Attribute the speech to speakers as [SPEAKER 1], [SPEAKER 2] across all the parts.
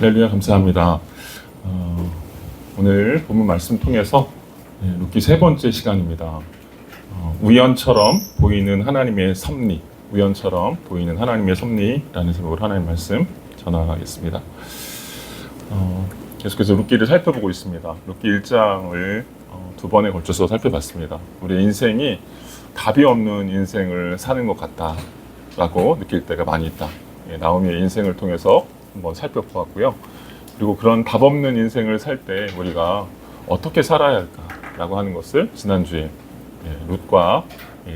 [SPEAKER 1] 할렐루야, 감사합니다. 오늘 본문 말씀 통해서 룻기 세 번째 시간입니다. 우연처럼 보이는 하나님의 섭리, 우연처럼 보이는 하나님의 섭리라는 제목으로 하나님 말씀 전하겠습니다. 계속해서 룻기를 살펴보고 있습니다. 룻기 1장을 두 번에 걸쳐서 살펴봤습니다. 우리 인생이 답이 없는 인생을 사는 것 같다라고 느낄 때가 많이 있다. 나오미의 인생을 통해서 한번 살펴보았고요. 그리고 그런 답 없는 인생을 살 때 우리가 어떻게 살아야 할까라고 하는 것을 지난주에 룻과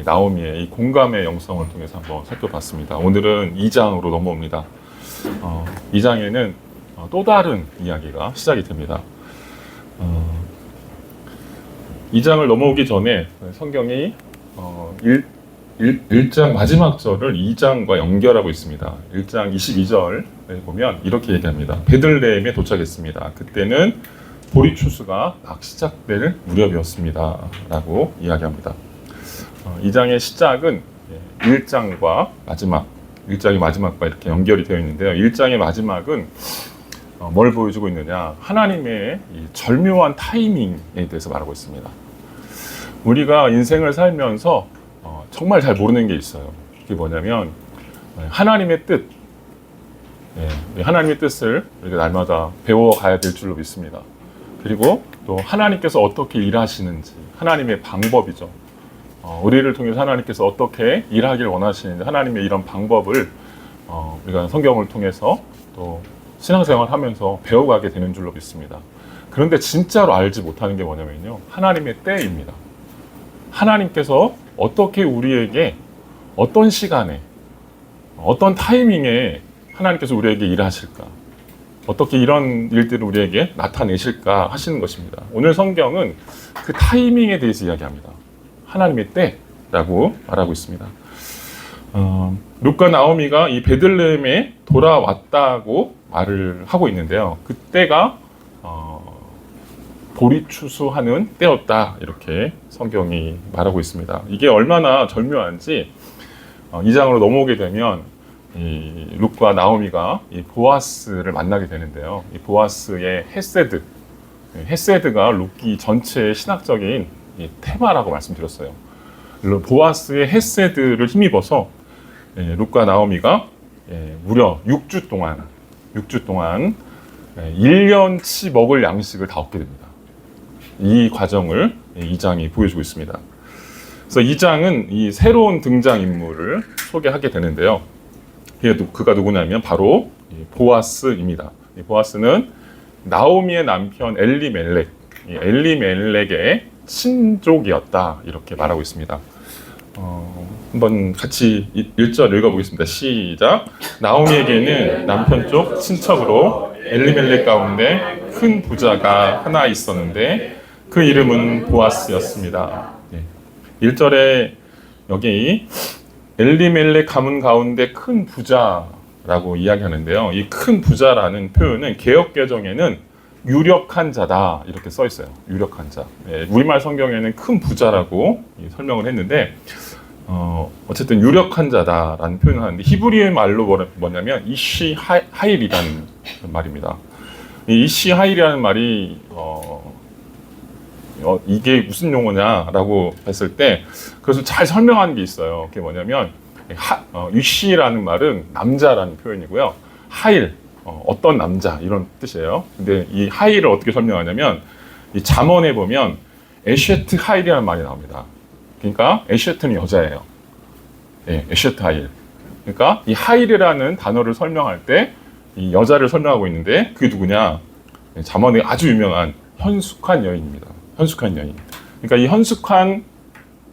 [SPEAKER 1] 나오미의 이 공감의 영성을 통해서 한번 살펴봤습니다. 오늘은 2장으로 넘어옵니다. 2장에는 또 다른 이야기가 시작이 됩니다. 2장을 넘어오기 전에 성경이 1장 마지막 절을 2장과 연결하고 있습니다. 1장 22절에 보면 이렇게 얘기합니다. 베들레헴에 도착했습니다. 그때는 보리추수가 막 시작될 무렵이었습니다. 라고 이야기합니다. 2장의 시작은 1장과 마지막, 1장의 마지막과 이렇게 연결이 되어 있는데요. 1장의 마지막은 뭘 보여주고 있느냐? 하나님의 이 절묘한 타이밍에 대해서 말하고 있습니다. 우리가 인생을 살면서 정말 잘 모르는 게 있어요. 그게 뭐냐면 하나님의 뜻, 하나님의 뜻을 우리가 날마다 배워가야 될 줄로 믿습니다. 그리고 또 하나님께서 어떻게 일하시는지, 하나님의 방법이죠. 우리를 통해서 하나님께서 어떻게 일하길 원하시는지, 하나님의 이런 방법을 우리가 성경을 통해서 또 신앙생활을 하면서 배워가게 되는 줄로 믿습니다. 그런데 진짜로 알지 못하는 게 뭐냐면요, 하나님의 때입니다. 하나님께서 어떻게 우리에게 어떤 시간에 어떤 타이밍에 하나님께서 우리에게 일하실까, 어떻게 이런 일들을 우리에게 나타내실까 하시는 것입니다. 오늘 성경은 그 타이밍에 대해서 이야기합니다. 하나님의 때라고 말하고 있습니다. 룻과 나오미가 이 베들레헴에 돌아왔다고 말을 하고 있는데요. 그때가 보리추수하는 때였다, 이렇게 성경이 말하고 있습니다. 이게 얼마나 절묘한지 2장으로 넘어오게 되면 이 룻과 나오미가 이 보아스를 만나게 되는데요. 이 보아스의 헤세드가 룻기 전체의 신학적인 이 테마라고 말씀드렸어요. 보아스의 헤세드를 힘입어서 룻과 나오미가 무려 6주 동안 1년치 먹을 양식을 다 얻게 됩니다. 이 과정을 2장이 보여주고 있습니다. 그래서 2장은 이 새로운 등장인물을 소개하게 되는데요. 그가 누구냐면 바로 보아스입니다. 이 보아스는 나오미의 남편 엘리멜렉의 친족이었다, 이렇게 말하고 있습니다. 한번 같이 1절 읽어보겠습니다. 시작. 나오미에게는 남편 쪽 친척으로 엘리멜렉 가운데 큰 부자가 하나 있었는데 그 이름은 보아스였습니다. 1절에 여기 엘리멜렉 가문 가운데 큰 부자라고 이야기하는데요. 이 큰 부자라는 표현은 개역개정에는 유력한 자다, 이렇게 써 있어요. 유력한 자. 우리말 성경에는 큰 부자라고 설명을 했는데 어쨌든 유력한 자다라는 표현을 하는데 히브리의 말로 뭐냐면 이시 하일이라는 말입니다. 이 이시 하일이라는 말이 이게 무슨 용어냐라고 했을 때 그것을 잘 설명하는 게 있어요. 그게 뭐냐면 이시라는 말은 남자라는 표현이고요. 하일, 어떤 남자, 이런 뜻이에요. 근데 이 하일을 어떻게 설명하냐면 이 잠언에 보면 에셰트 하일이라는 말이 나옵니다. 그러니까 에셰트는 여자예요. 에셰트 하일. 그러니까 이 하일이라는 단어를 설명할 때 이 여자를 설명하고 있는데 그게 누구냐? 잠언에 아주 유명한 현숙한 여인입니다. 현숙한 여인. 그러니까 이 현숙한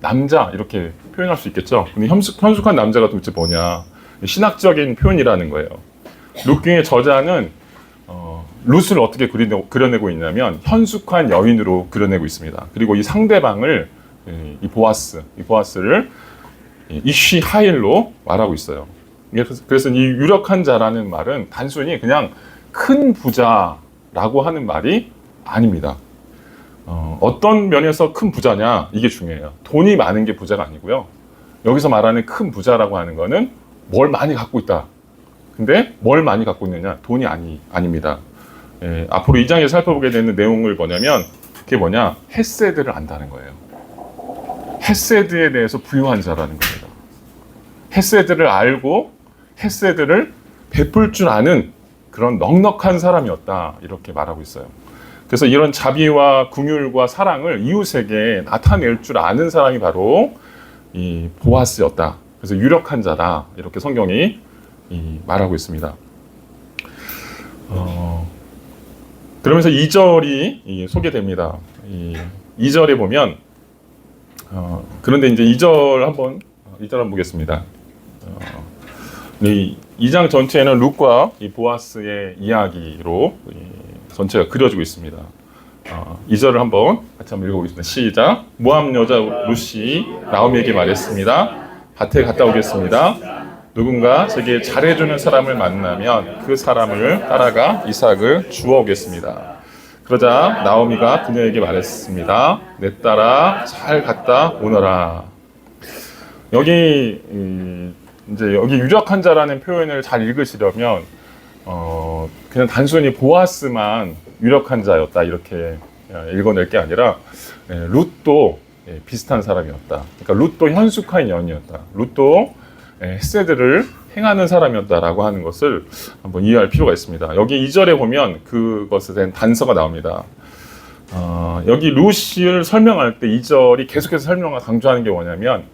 [SPEAKER 1] 남자, 이렇게 표현할 수 있겠죠. 근데 현숙한 남자가 도대체 뭐냐? 신학적인 표현이라는 거예요. 룻기의 저자는 룻을 어떻게 그려내고 있냐면 현숙한 여인으로 그려내고 있습니다. 그리고 이 상대방을 이 보아스를 이시 하일로 말하고 있어요. 그래서 이 유력한 자라는 말은 단순히 그냥 큰 부자라고 하는 말이 아닙니다. 어떤 면에서 큰 부자냐, 이게 중요해요. 돈이 많은 게 부자가 아니고요. 여기서 말하는 큰 부자라고 하는 거는 뭘 많이 갖고 있다, 근데 뭘 많이 갖고 있느냐? 돈이 아닙니다. 예, 앞으로 2장에서 살펴보게 되는 내용을 뭐냐면 그게 뭐냐? 헤세드를 안다는 거예요. 헤세드에 대해서 부유한 자라는 겁니다. 헤세드를 알고 헤세드를 베풀 줄 아는 그런 넉넉한 사람이었다, 이렇게 말하고 있어요. 그래서 이런 자비와 긍휼과 사랑을 이웃에게 나타낼 줄 아는 사람이 바로 이 보아스였다. 그래서 유력한 자다, 이렇게 성경이 말하고 있습니다. 그러면서 2절이 소개됩니다. 2절에 보면 그런데 이제 2절 한번 보겠습니다. 이 2장 전체에는 룻과 이 보아스의 이야기로 전체가 그려지고 있습니다. 2절을 한번 같이 한번 읽어보겠습니다. 시작. 모압 여자 룻이 나오미에게 말했습니다. 밭에 갔다 오겠습니다. 누군가 제게 잘해주는 사람을 만나면 그 사람을 따라가 이삭을 주워오겠습니다. 그러자 나오미가 그녀에게 말했습니다. 내 딸아 잘 갔다 오너라. 여기 유력한 자라는 표현을 잘 읽으시려면 그냥 단순히 보아스만 유력한 자였다, 이렇게 읽어낼 게 아니라 룻도 비슷한 사람이었다. 그러니까 룻도 현숙한 여인이었다. 룻도 헤세드를 행하는 사람이었다라고 하는 것을 한번 이해할 필요가 있습니다. 여기 2절에 보면 그것에 대한 단서가 나옵니다. 여기 룻을 설명할 때 2절이 계속해서 설명을 강조하는 게 뭐냐면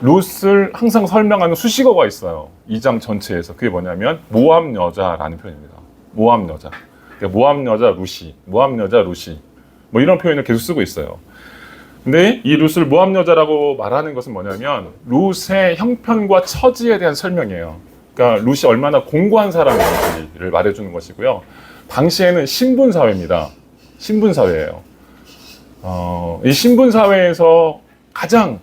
[SPEAKER 1] 룻을 항상 설명하는 수식어가 있어요. 2장 전체에서. 그게 뭐냐면 모압 여자라는 표현입니다. 모압 여자. 그러니까 모압 여자 룻이, 모압 여자 룻이, 뭐 이런 표현을 계속 쓰고 있어요. 근데 이 룻을 모압 여자라고 말하는 것은 뭐냐면 룻의 형편과 처지에 대한 설명이에요. 그러니까 룻이 얼마나 공고한 사람인지를 말해주는 것이고요. 당시에는 신분 사회입니다. 신분 사회예요. 이 신분 사회에서 가장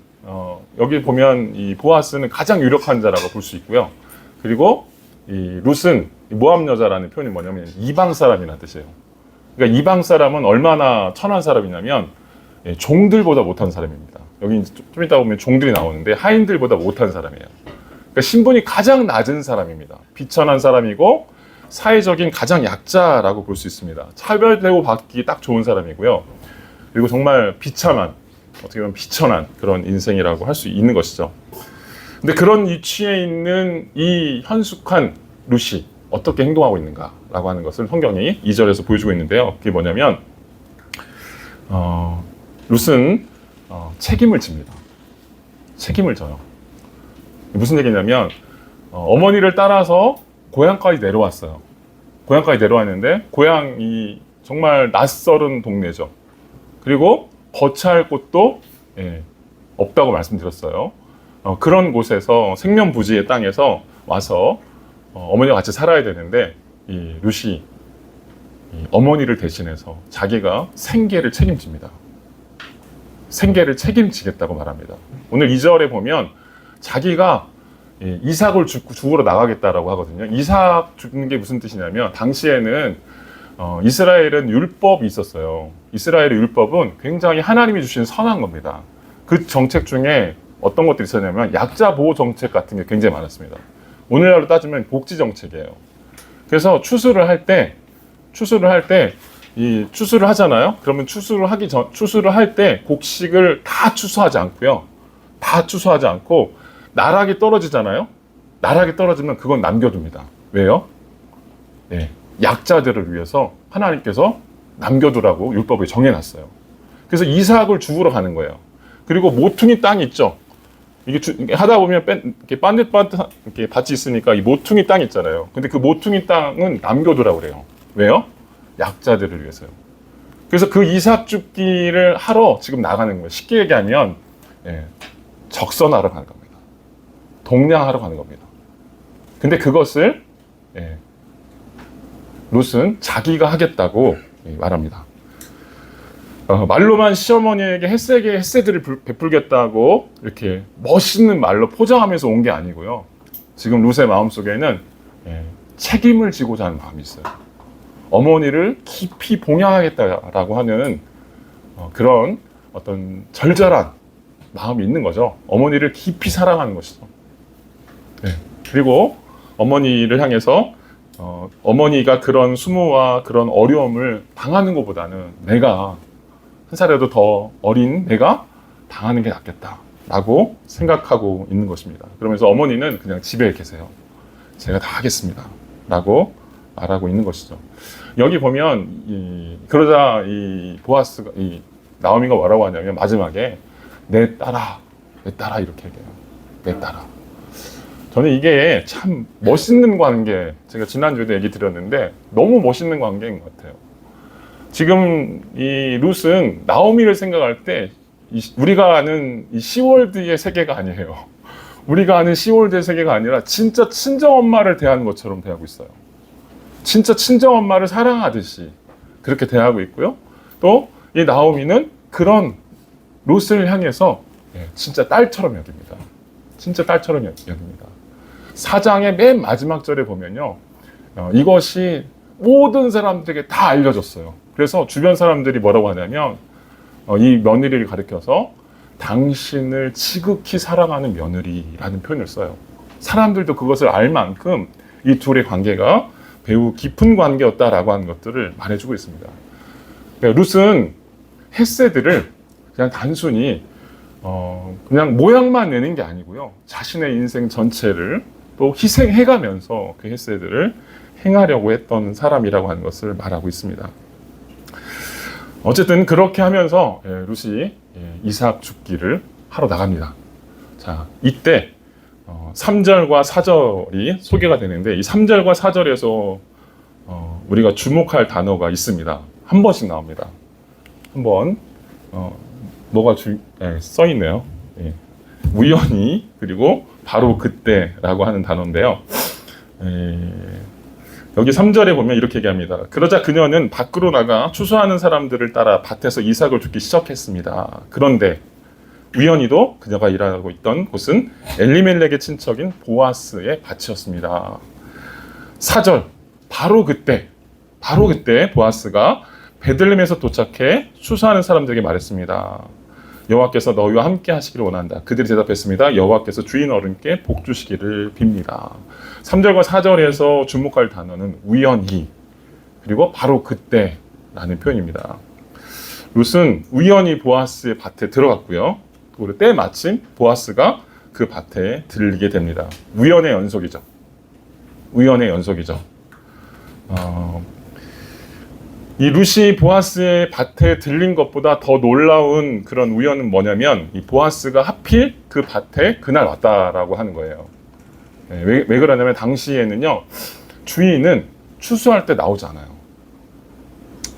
[SPEAKER 1] 여기 보면 이 보아스는 가장 유력한 자라고 볼 수 있고요. 그리고 이 룻은 모압 여자라는 표현이 뭐냐면 이방 사람이라는 뜻이에요. 그러니까 이방 사람은 얼마나 천한 사람이냐면 종들보다 못한 사람입니다. 여기 좀 이따 보면 종들이 나오는데 하인들보다 못한 사람이에요. 그러니까 신분이 가장 낮은 사람입니다. 비천한 사람이고 사회적인 가장 약자라고 볼 수 있습니다. 차별되고 받기 딱 좋은 사람이고요. 그리고 정말 비참한, 어떻게 보면 비천한 그런 인생이라고 할 수 있는 것이죠. 근데 그런 위치에 있는 이 현숙한 룻이 어떻게 행동하고 있는가라고 하는 것을 성경이 2절에서 보여주고 있는데요. 그게 뭐냐면 룻은 책임을 집니다. 책임을 져요. 무슨 얘기냐면 어머니를 따라서 고향까지 내려왔어요. 고향까지 내려왔는데 고향이 정말 낯설은 동네죠. 그리고 거처할 곳도 없다고 말씀드렸어요. 그런 곳에서 생면부지의 땅에서 와서 어머니와 같이 살아야 되는데 이 룻이 이 어머니를 대신해서 자기가 생계를 책임집니다. 생계를 책임지겠다고 말합니다. 오늘 2절에 보면 자기가 이삭을 죽으러 나가겠다라고 하거든요. 이삭 죽는 게 무슨 뜻이냐면 당시에는 이스라엘은 율법이 있었어요. 이스라엘의 율법은 굉장히 하나님이 주신 선한 겁니다. 그 정책 중에 어떤 것들이 있었냐면 약자 보호 정책 같은 게 굉장히 많았습니다. 오늘날로 따지면 복지 정책이에요. 그래서 추수를 할 때 이 추수를 하잖아요. 그러면 추수를 할 때 곡식을 다 추수하지 않고요. 다 추수하지 않고 나락이 떨어지잖아요. 나락이 떨어지면 그건 남겨둡니다. 왜요? 약자들을 위해서 하나님께서 남겨두라고 율법에 정해놨어요. 그래서 이삭을 죽으러 가는 거예요. 그리고 모퉁이 땅이 있죠. 이게 하다 보면 이렇게 이렇게 밭이 있으니까 이 모퉁이 땅 있잖아요. 근데 그 모퉁이 땅은 남겨두라고 그래요. 왜요? 약자들을 위해서요. 그래서 그 이삭 줍기를 하러 지금 나가는 거예요. 쉽게 얘기하면 적선하러 가는 겁니다. 동냥하러 가는 겁니다. 근데 그것을 룻은 자기가 하겠다고 말합니다. 말로만 시어머니에게 헤세드를 베풀겠다고 이렇게 멋있는 말로 포장하면서 온 게 아니고요. 지금 룻의 마음속에는 책임을 지고자 하는 마음이 있어요. 어머니를 깊이 봉양하겠다라고 하는 그런 어떤 절절한 마음이 있는 거죠. 어머니를 깊이 사랑하는 것이죠. 그리고 어머니를 향해서 어머니가 그런 수모와 그런 어려움을 당하는 것보다는 내가 한 살이라도 더 어린 내가 당하는 게 낫겠다라고 생각하고 있는 것입니다. 그러면서 어머니는 그냥 집에 계세요. 제가 다 하겠습니다. 라고 말하고 있는 것이죠. 여기 보면 그러자 이 보아스가 나오미가 뭐라고 하냐면 마지막에 내 딸아 이렇게 얘기해요. 내 딸아. 저는 이게 참 멋있는 관계, 제가 지난주에도 얘기 드렸는데 너무 멋있는 관계인 것 같아요. 지금 이 룻은 나오미를 생각할 때 우리가 아는 이 시월드의 세계가 아니에요. 우리가 아는 시월드의 세계가 아니라 진짜 친정엄마를 대하는 것처럼 대하고 있어요. 진짜 친정엄마를 사랑하듯이 그렇게 대하고 있고요. 또 이 나오미는 그런 룻을 향해서 진짜 딸처럼 여깁니다. 진짜 딸처럼 여깁니다. 4장의 맨 마지막 절에 보면요. 이것이 모든 사람들에게 다 알려졌어요. 그래서 주변 사람들이 뭐라고 하냐면 이 며느리를 가리켜서 당신을 지극히 사랑하는 며느리라는 표현을 써요. 사람들도 그것을 알 만큼 이 둘의 관계가 매우 깊은 관계였다라고 하는 것들을 말해주고 있습니다. 룻은 헤세드를 그냥 단순히 그냥 모양만 내는 게 아니고요. 자신의 인생 전체를 또 희생해가면서 그 헤세드를 행하려고 했던 사람이라고 하는 것을 말하고 있습니다. 어쨌든 그렇게 하면서 룻이 이삭 죽기를 하러 나갑니다. 자, 이때 3절과 4절이 소개가 되는데 이 3절과 4절에서 우리가 주목할 단어가 있습니다. 한 번씩 나옵니다. 한번 뭐가 써 있네요. 우연히 그리고 바로 그때라고 하는 단어인데요. 여기 3절에 보면 이렇게 얘기합니다. 그러자 그녀는 밖으로 나가 추수하는 사람들을 따라 밭에서 이삭을 줍기 시작했습니다. 그런데 우연히도 그녀가 일하고 있던 곳은 엘리멜렉의 친척인 보아스의 밭이었습니다. 4절 바로 그때 보아스가 베들레헴에서 도착해 추수하는 사람들에게 말했습니다. 여호와께서 너희와 함께 하시기를 원한다. 그들이 대답했습니다. 여호와께서 주인 어른께 복 주시기를 빕니다. 3절과 4절에서 주목할 단어는 우연히 그리고 바로 그때라는 표현입니다. 룻은 우연히 보아스의 밭에 들어갔고요. 그리고 때마침 보아스가 그 밭에 들리게 됩니다. 우연의 연속이죠. 이 룻이 보아스의 밭에 들린 것보다 더 놀라운 그런 우연은 뭐냐면 이 보아스가 하필 그 밭에 그날 왔다라고 하는 거예요. 왜 그러냐면 당시에는요 주인은 추수할 때 나오지 않아요.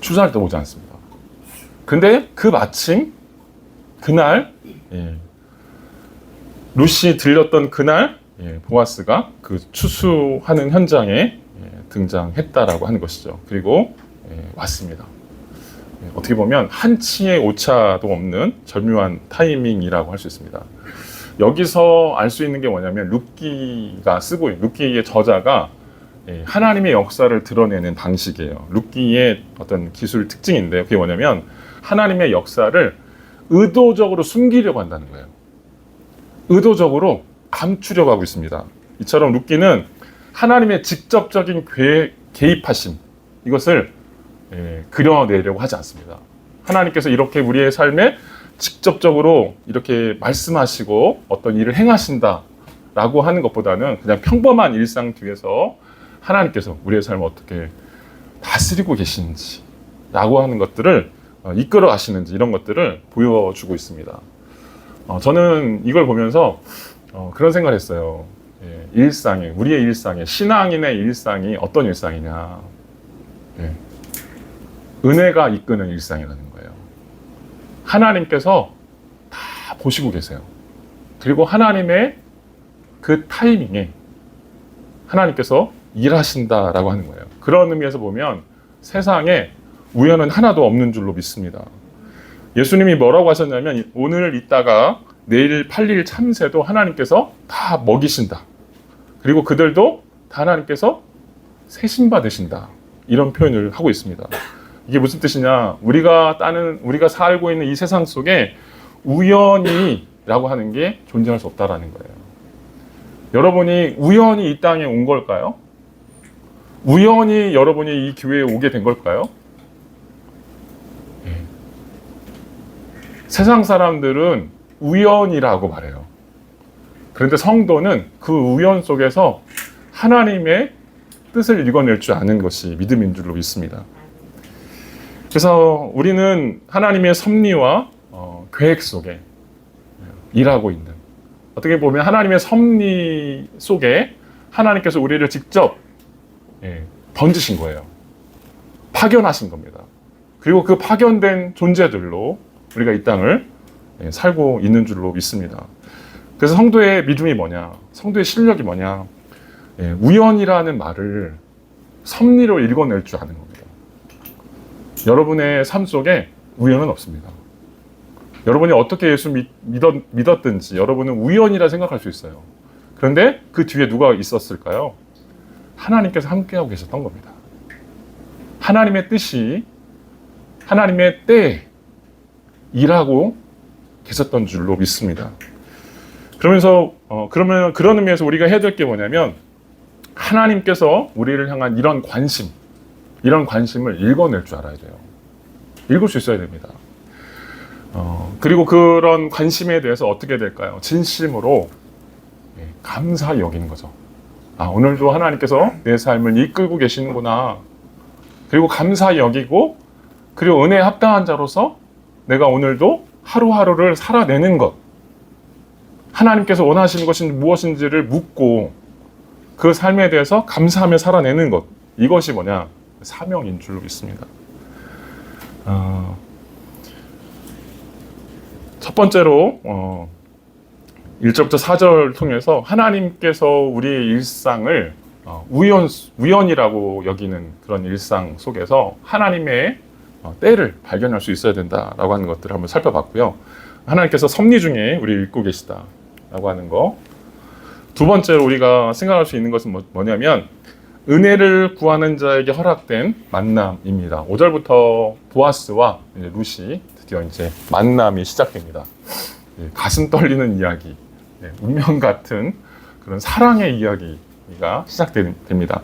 [SPEAKER 1] 추수할 때 오지 않습니다. 근데 그 마침 그날 룻이 들렸던 그날 보아스가 그 추수하는 현장에 등장했다라고 하는 것이죠. 그리고 왔습니다. 어떻게 보면 한치의 오차도 없는 절묘한 타이밍이라고 할 수 있습니다. 여기서 알 수 있는 게 뭐냐면 룻기의 저자가 하나님의 역사를 드러내는 방식이에요. 룻기의 어떤 기술 특징인데요. 그게 뭐냐면 하나님의 역사를 의도적으로 숨기려고 한다는 거예요. 의도적으로 감추려고 하고 있습니다. 이처럼 룻기는 하나님의 직접적인 개입하심 이것을 그려내려고 하지 않습니다. 하나님께서 이렇게 우리의 삶에 직접적으로 이렇게 말씀하시고 어떤 일을 행하신다라고 하는 것보다는 그냥 평범한 일상 뒤에서 하나님께서 우리의 삶을 어떻게 다스리고 계시는지 라고 하는 것들을 이끌어 가시는지 이런 것들을 보여주고 있습니다. 저는 이걸 보면서 그런 생각을 했어요. 우리의 일상에 신앙인의 일상이 어떤 일상이냐. 은혜가 이끄는 일상이라는 거예요. 하나님께서 다 보시고 계세요. 그리고 하나님의 그 타이밍에 하나님께서 일하신다라고 하는 거예요. 그런 의미에서 보면 세상에 우연은 하나도 없는 줄로 믿습니다. 예수님이 뭐라고 하셨냐면 오늘 있다가 내일 팔릴 참새도 하나님께서 다 먹이신다. 그리고 그들도 다 하나님께서 세심받으신다. 이런 표현을 하고 있습니다. 이게 무슨 뜻이냐? 우리가 살고 있는 이 세상 속에 우연이라고 하는 게 존재할 수 없다라는 거예요. 여러분이 우연히 이 땅에 온 걸까요? 우연히 여러분이 이 교회에 오게 된 걸까요? 세상 사람들은 우연이라고 말해요. 그런데 성도는 그 우연 속에서 하나님의 뜻을 읽어낼 줄 아는 것이 믿음인 줄로 믿습니다. 그래서 우리는 하나님의 섭리와 계획 속에 일하고 있는, 어떻게 보면 하나님의 섭리 속에 하나님께서 우리를 직접 던지신 거예요. 파견하신 겁니다. 그리고 그 파견된 존재들로 우리가 이 땅을 살고 있는 줄로 믿습니다. 그래서 성도의 믿음이 뭐냐? 성도의 실력이 뭐냐? 우연이라는 말을 섭리로 읽어낼 줄 아는 겁니다. 여러분의 삶 속에 우연은 없습니다. 여러분이 어떻게 예수 믿었든지 여러분은 우연이라 생각할 수 있어요. 그런데 그 뒤에 누가 있었을까요? 하나님께서 함께하고 계셨던 겁니다. 하나님의 뜻이 하나님의 때에 일하고 계셨던 줄로 믿습니다. 그러면서 그러면 그런 의미에서 우리가 해야 될 게 뭐냐면 하나님께서 우리를 향한 이런 관심을 읽어낼 줄 알아야 돼요. 읽을 수 있어야 됩니다. 그리고 그런 관심에 대해서 어떻게 될까요? 진심으로 감사히 여기는 거죠. 오늘도 하나님께서 내 삶을 이끌고 계시는구나. 그리고 감사히 여기고, 그리고 은혜에 합당한 자로서 내가 오늘도 하루하루를 살아내는 것, 하나님께서 원하시는 것이 무엇인지를 묻고 그 삶에 대해서 감사하며 살아내는 것, 이것이 뭐냐? 사명인 줄로 믿습니다. 첫 번째로 1절부터 4절 통해서 하나님께서 우리의 일상을 우연이라고 여기는 그런 일상 속에서 하나님의 때를 발견할 수 있어야 된다라고 하는 것들을 한번 살펴봤고요. 하나님께서 섭리 중에 우리를 읽고 계시다라고 하는 거. 두 번째로 우리가 생각할 수 있는 것은 뭐냐면 은혜를 구하는 자에게 허락된 만남입니다. 5절부터 보아스와 룻이 드디어 이제 만남이 시작됩니다. 가슴 떨리는 이야기, 운명 같은 그런 사랑의 이야기가 시작됩니다.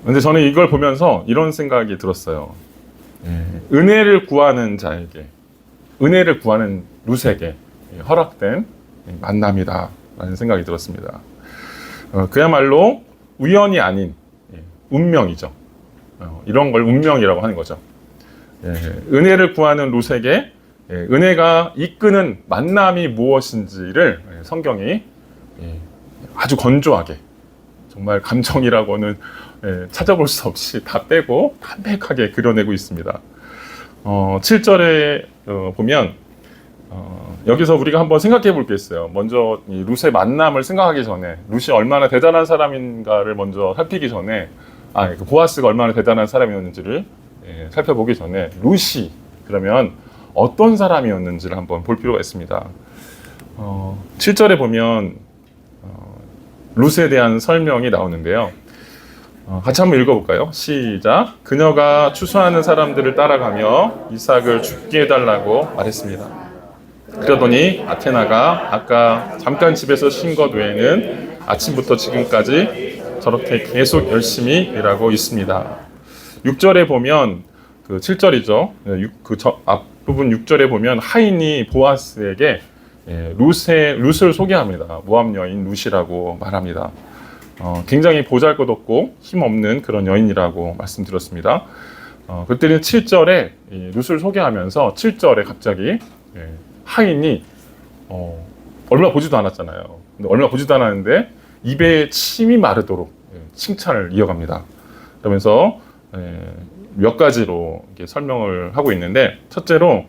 [SPEAKER 1] 근데 저는 이걸 보면서 이런 생각이 들었어요. 은혜를 구하는 자에게, 은혜를 구하는 룻에게 허락된 만남이다 라는 생각이 들었습니다. 그야말로 우연이 아닌 운명이죠. 이런 걸 운명이라고 하는 거죠. 은혜를 구하는 룻에게 은혜가 이끄는 만남이 무엇인지를 성경이 아주 건조하게, 정말 감정이라고는 찾아볼 수 없이 다 빼고 담백하게 그려내고 있습니다. 7절에 보면 여기서 우리가 한번 생각해 볼 게 있어요. 먼저 이 룻의 만남을 생각하기 전에, 룻이 얼마나 대단한 사람인가를 먼저 살피기 전에, 그 보아스가 얼마나 대단한 사람이었는지를 살펴보기 전에 룻이 그러면 어떤 사람이었는지를 한번 볼 필요가 있습니다. 7절에 보면 룻에 대한 설명이 나오는데요. 같이 한번 읽어볼까요? 시작. 그녀가 추수하는 사람들을 따라가며 이삭을 죽게 해달라고 말했습니다. 그러더니 아테나가 아까 잠깐 집에서 쉰 것 외에는 아침부터 지금까지 저렇게 계속 열심히 일하고 있습니다. 6절에 보면, 그 7절이죠. 앞부분 6절에 보면 하인이 보아스에게 룻을 소개합니다. 모압 여인 룻이라고 말합니다. 굉장히 보잘것없고 힘없는 그런 여인이라고 말씀드렸습니다. 그때는 7절에 룻을 소개하면서 7절에 갑자기 하인이 얼마 보지도 않았잖아요. 근데 얼마 보지도 않았는데 입에 침이 마르도록 칭찬을 이어갑니다. 그러면서 몇 가지로 이렇게 설명을 하고 있는데, 첫째로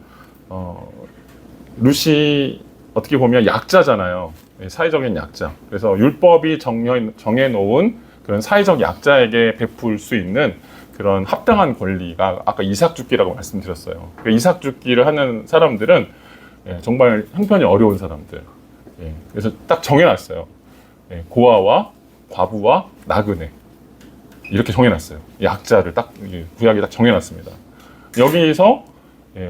[SPEAKER 1] 룻이 어떻게 보면 약자잖아요. 사회적인 약자. 그래서 율법이 정해놓은 그런 사회적 약자에게 베풀 수 있는 그런 합당한 권리가 아까 이삭 죽기라고 말씀드렸어요. 이삭 죽기를 하는 사람들은 정말 형편이 어려운 사람들. 그래서 딱 정해놨어요. 고아와 과부와 나그네. 이렇게 정해놨어요. 약자를 딱 구약이 딱 정해놨습니다. 여기서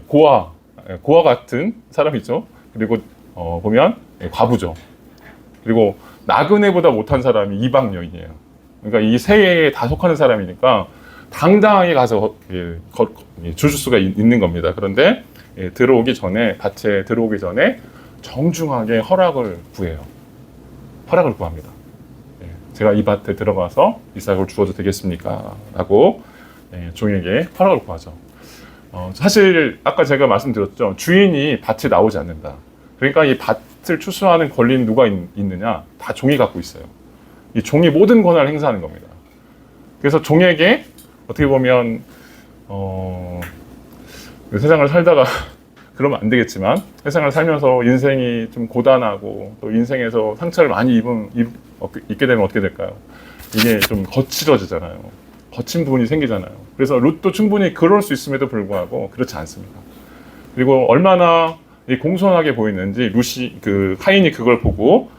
[SPEAKER 1] 고아 같은 사람이죠. 그리고 보면 과부죠. 그리고 나그네보다 못한 사람이 이방 여인이에요. 그러니까 이 세계에 다 속하는 사람이니까 당당하게 가서 주실 수가 있는 겁니다. 그런데 들어오기 전에, 밭에 들어오기 전에 정중하게 허락을 구해요. 허락을 구합니다. 제가 이 밭에 들어가서 이삭을 주어도 되겠습니까? 라고 종에게 허락을 구하죠. 사실 아까 제가 말씀드렸죠. 주인이 밭에 나오지 않는다. 그러니까 이 밭을 추수하는 권리는 누가 있느냐? 다 종이 갖고 있어요. 이 종이 모든 권한을 행사하는 겁니다. 그래서 종에게 어떻게 보면 세상을 살다가 그러면 안 되겠지만 세상을 살면서 인생이 좀 고단하고 또 인생에서 상처를 많이 입게 되면 어떻게 될까요? 이게 좀 거칠어지잖아요. 거친 부분이 생기잖아요. 그래서 룻도 충분히 그럴 수 있음에도 불구하고 그렇지 않습니다. 그리고 얼마나 공손하게 보이는지 하인이 그걸 보고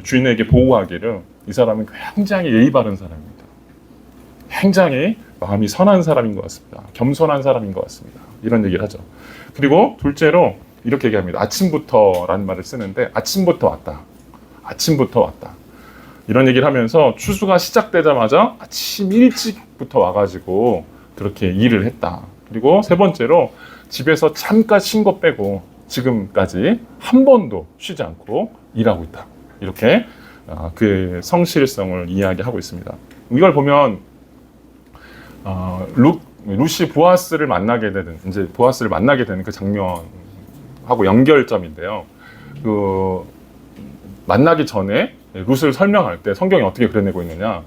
[SPEAKER 1] 주인에게 보고하기를 이 사람은 굉장히 예의 바른 사람입니다. 굉장히 마음이 선한 사람인 것 같습니다. 겸손한 사람인 것 같습니다. 이런 얘기를 하죠. 그리고 둘째로 이렇게 얘기합니다. 아침부터라는 말을 쓰는데 아침부터 왔다. 아침부터 왔다. 이런 얘기를 하면서 추수가 시작되자마자 아침 일찍부터 와가지고 그렇게 일을 했다. 그리고 세 번째로 집에서 잠깐 쉰 거 빼고 지금까지 한 번도 쉬지 않고 일하고 있다. 이렇게 그의 성실성을 이야기하고 있습니다. 이걸 보면 룻이 보아스를 만나게 되는 그 장면하고 연결점인데요. 만나기 전에 룻을 설명할 때 성경이 어떻게 그려내고 있느냐?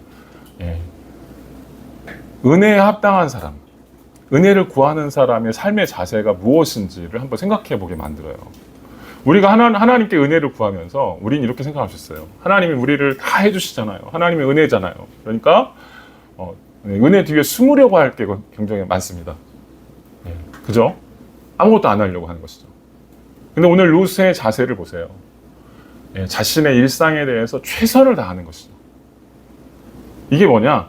[SPEAKER 1] 은혜에 합당한 사람, 은혜를 구하는 사람의 삶의 자세가 무엇인지를 한번 생각해 보게 만들어요. 우리가 하나님께 은혜를 구하면서 우린 이렇게 생각할 수 있어요. 하나님이 우리를 다 해주시잖아요. 하나님의 은혜잖아요. 그러니까 은혜 뒤에 숨으려고 할 게 굉장히 많습니다. 그죠? 아무것도 안 하려고 하는 것이죠. 근데 오늘 룻의 자세를 보세요. 자신의 일상에 대해서 최선을 다하는 것이죠. 이게 뭐냐?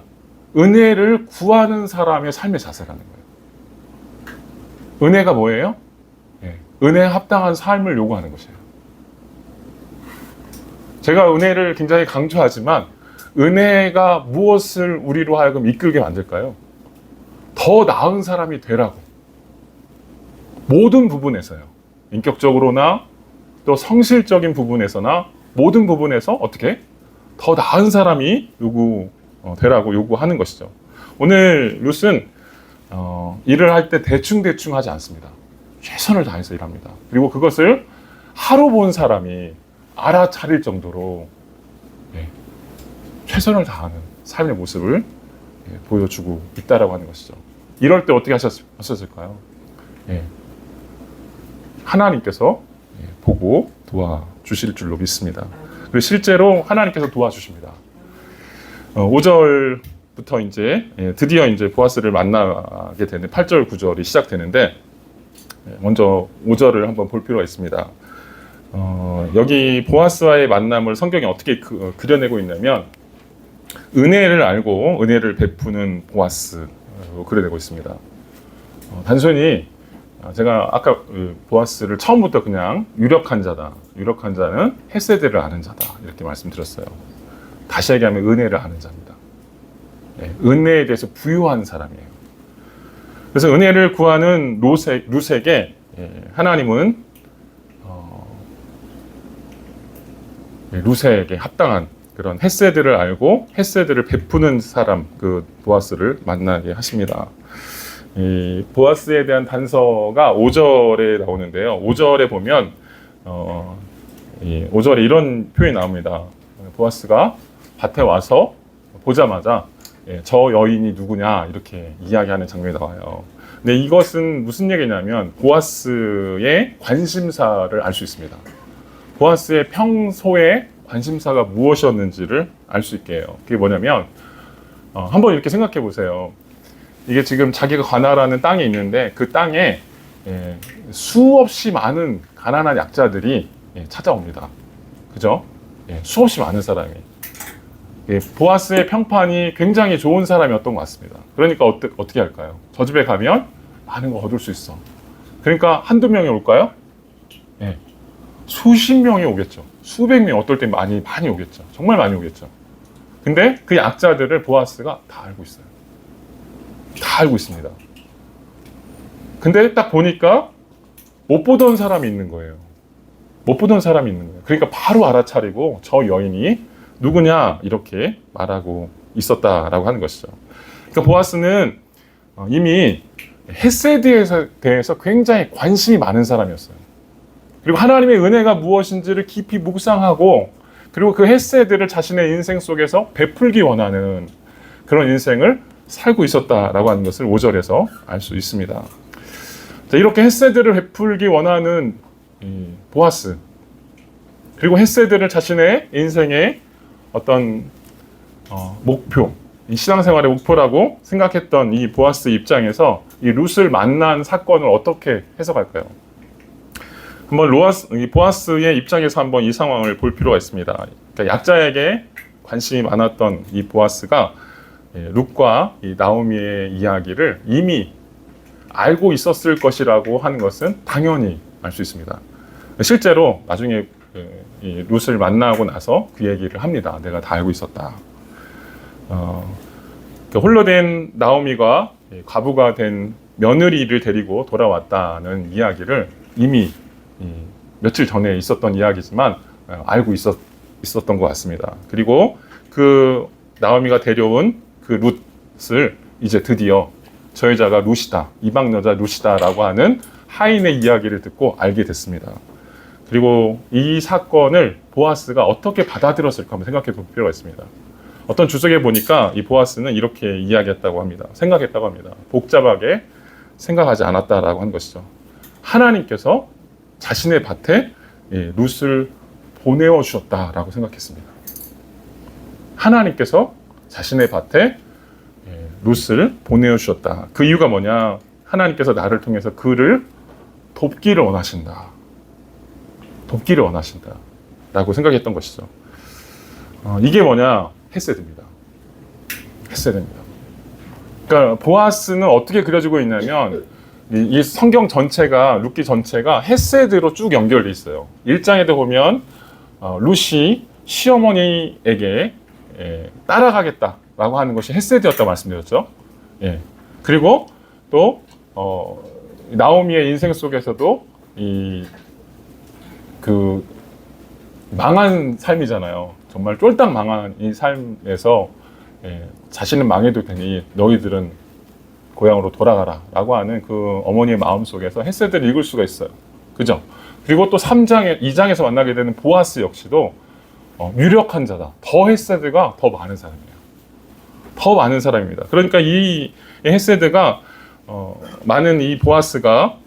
[SPEAKER 1] 은혜를 구하는 사람의 삶의 자세라는 거예요. 은혜가 뭐예요? 은혜에 합당한 삶을 요구하는 것이에요. 제가 은혜를 굉장히 강조하지만 은혜가 무엇을 우리로 하여금 이끌게 만들까요? 더 나은 사람이 되라고. 모든 부분에서요. 인격적으로나 또 성실적인 부분에서나 모든 부분에서 어떻게? 더 나은 사람이 되라고 요구하는 것이죠. 오늘 룻은 일을 할 때 대충 하지 않습니다. 최선을 다해서 일합니다. 그리고 그것을 하루 본 사람이 알아차릴 정도로 최선을 다하는 삶의 모습을 보여주고 있다라고 하는 것이죠. 이럴 때 어떻게 하셨을까요? 하나님께서 보고 도와주실 줄로 믿습니다. 그리고 실제로 하나님께서 도와주십니다. 5절부터 드디어 보아스를 만나게 되는 8절 9절이 시작되는데 먼저 5절을 한번 볼 필요가 있습니다. 여기 보아스와의 만남을 성경이 어떻게 그려내고 있냐면 은혜를 알고 은혜를 베푸는 보아스로 그려내고 있습니다. 단순히 제가 아까 보아스를 처음부터 그냥 유력한 자다. 유력한 자는 헤세드를 아는 자다. 이렇게 말씀드렸어요. 다시 얘기하면 은혜를 아는 자입니다. 은혜에 대해서 부유한 사람이에요. 그래서 은혜를 구하는 룻에게 하나님은 룻에게 합당한 그런 헤세드를 알고 헤세드를 베푸는 사람, 그 보아스를 만나게 하십니다. 이 보아스에 대한 단서가 5절에 나오는데요. 5절에 보면 5절에 이런 표현이 나옵니다. 보아스가 밭에 와서 보자마자 저 여인이 누구냐 이렇게 이야기하는 장면이 나와요. 근데 이것은 무슨 얘기냐면 보아스의 관심사를 알 수 있습니다. 보아스의 평소의 관심사가 무엇이었는지를 알 수 있게 해요. 그게 뭐냐면 한번 이렇게 생각해 보세요. 이게 지금 자기가 관할하는 땅이 있는데 그 땅에 수없이 많은 가난한 약자들이 찾아옵니다. 그죠? 수없이 많은 사람이. 보아스의 평판이 굉장히 좋은 사람이었던 것 같습니다. 그러니까 어떻게 할까요? 저 집에 가면 많은 거 얻을 수 있어. 그러니까 한두 명이 올까요? 수십 명이 오겠죠. 수백 명, 어떨 때 많이 오겠죠. 정말 많이 오겠죠. 근데 그 약자들을 보아스가 다 알고 있어요. 다 알고 있습니다. 근데 딱 보니까 못 보던 사람이 있는 거예요. 못 보던 사람이 있는 거예요. 그러니까 바로 알아차리고 저 여인이 누구냐 이렇게 말하고 있었다라고 하는 것이죠. 그러니까 보아스는 이미 헤세드에 대해서 굉장히 관심이 많은 사람이었어요. 그리고 하나님의 은혜가 무엇인지를 깊이 묵상하고 그리고 그 헤세드를 자신의 인생 속에서 베풀기 원하는 그런 인생을 살고 있었다라고 하는 것을 5절에서 알 수 있습니다. 자, 이렇게 헤세드를 베풀기 원하는 보아스, 그리고 헤세드를 자신의 인생의 어떤 목표, 이 신앙생활의 목표라고 생각했던 이 보아스 입장에서 이 룻을 만난 사건을 어떻게 해석할까요? 한번 이 보아스의 입장에서 한번 이 상황을 볼 필요가 있습니다. 그러니까 약자에게 관심이 많았던 이 보아스가 룻과 이 나오미의 이야기를 이미 알고 있었을 것이라고 하는 것은 당연히 알 수 있습니다. 실제로 나중에 이 룻을 만나고 나서 그 얘기를 합니다. 내가 다 알고 있었다. 홀로 된 나오미가 과부가 된 며느리를 데리고 돌아왔다는 이야기를 이미 며칠 전에 있었던 이야기지만 알고 있었던 것 같습니다. 그리고 그 나오미가 데려온 그 룻을 이제 드디어 저 여자가 룻이다, 이방 여자 룻이다라고 하는 하인의 이야기를 듣고 알게 됐습니다. 그리고 이 사건을 보아스가 어떻게 받아들였을까 한번 생각해 볼 필요가 있습니다. 어떤 주석에 보니까 이 보아스는 이렇게 이야기했다고 합니다. 생각했다고 합니다. 복잡하게 생각하지 않았다라고 한 것이죠. 하나님께서 자신의 밭에 룻을 보내어 주셨다라고 생각했습니다. 하나님께서 자신의 밭에 룻을 보내어 주셨다. 그 이유가 뭐냐? 하나님께서 나를 통해서 그를 돕기를 원하신다. 돕기를 원하신다. 라고 생각했던 것이죠. 이게 뭐냐? 헤세드입니다. 헤세드입니다. 그러니까 보아스는 어떻게 그려지고 있냐면 이 성경 전체가, 룻기 전체가 헤세드로 쭉 연결돼 있어요. 1장에도 보면 룻이 시어머니에게 따라가겠다라고 하는 것이 헤세드였다고 말씀드렸죠. 예. 그리고 또 나오미의 인생 속에서도 그 망한 삶이잖아요. 정말 쫄딱 망한 이 삶에서 자신은 망해도 되니 너희들은 고향으로 돌아가라 라고 하는 그 어머니의 마음 속에서 헤세드를 읽을 수가 있어요. 그죠? 그리고 또 2장에서 만나게 되는 보아스 역시도 유력한 자다. 더 헤세드가 더 많은 사람이에요. 더 많은 사람입니다. 그러니까 이 헤세드가 많은 이 보아스가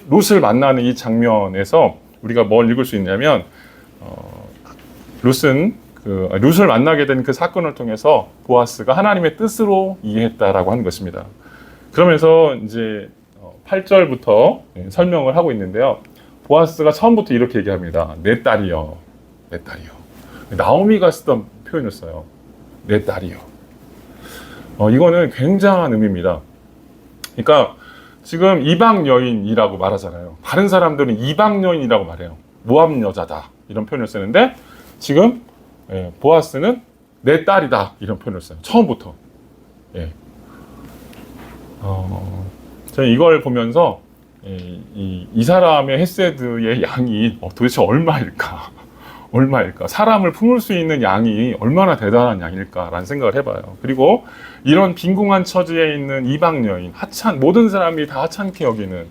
[SPEAKER 1] 룻을 만나는 이 장면에서 우리가 뭘 읽을 수 있냐면 룻을 만나게 된 그 사건을 통해서 보아스가 하나님의 뜻으로 이해했다라고 하는 것입니다. 그러면서 이제 8절부터 설명을 하고 있는데요. 보아스가 처음부터 이렇게 얘기합니다. 내 딸이여, 내 딸이여. 나오미가 쓰던 표현이었어요. 내 딸이여. 이거는 굉장한 의미입니다. 그러니까 지금 이방 여인이라고 말하잖아요. 다른 사람들은 이방 여인이라고 말해요. 모압 여자다 이런 표현을 쓰는데 지금 보아스는 내 딸이다 이런 표현을 써요. 처음부터. 저는 이걸 보면서 이 사람의 헤세드의 양이 도대체 얼마일까? 사람을 품을 수 있는 양이 얼마나 대단한 양일까라는 생각을 해봐요. 그리고 이런 빈궁한 처지에 있는 이방 여인, 모든 사람이 다 하찮게 여기는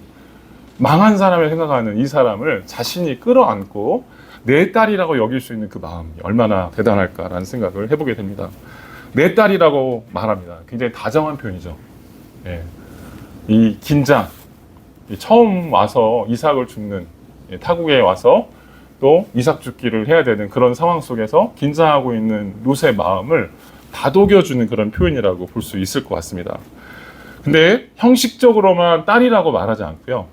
[SPEAKER 1] 망한 사람을 생각하는 이 사람을 자신이 끌어안고 내 딸이라고 여길 수 있는 그 마음이 얼마나 대단할까라는 생각을 해보게 됩니다. 내 딸이라고 말합니다. 굉장히 다정한 표현이죠. 이 긴장, 처음 와서 이삭을 줍는 타국에 와서 또 이삭 죽기를 해야 되는 그런 상황 속에서 긴장하고 있는 룻의 마음을 다독여주는 그런 표현이라고 볼 수 있을 것 같습니다. 근데 형식적으로만 딸이라고 말하지 않고요.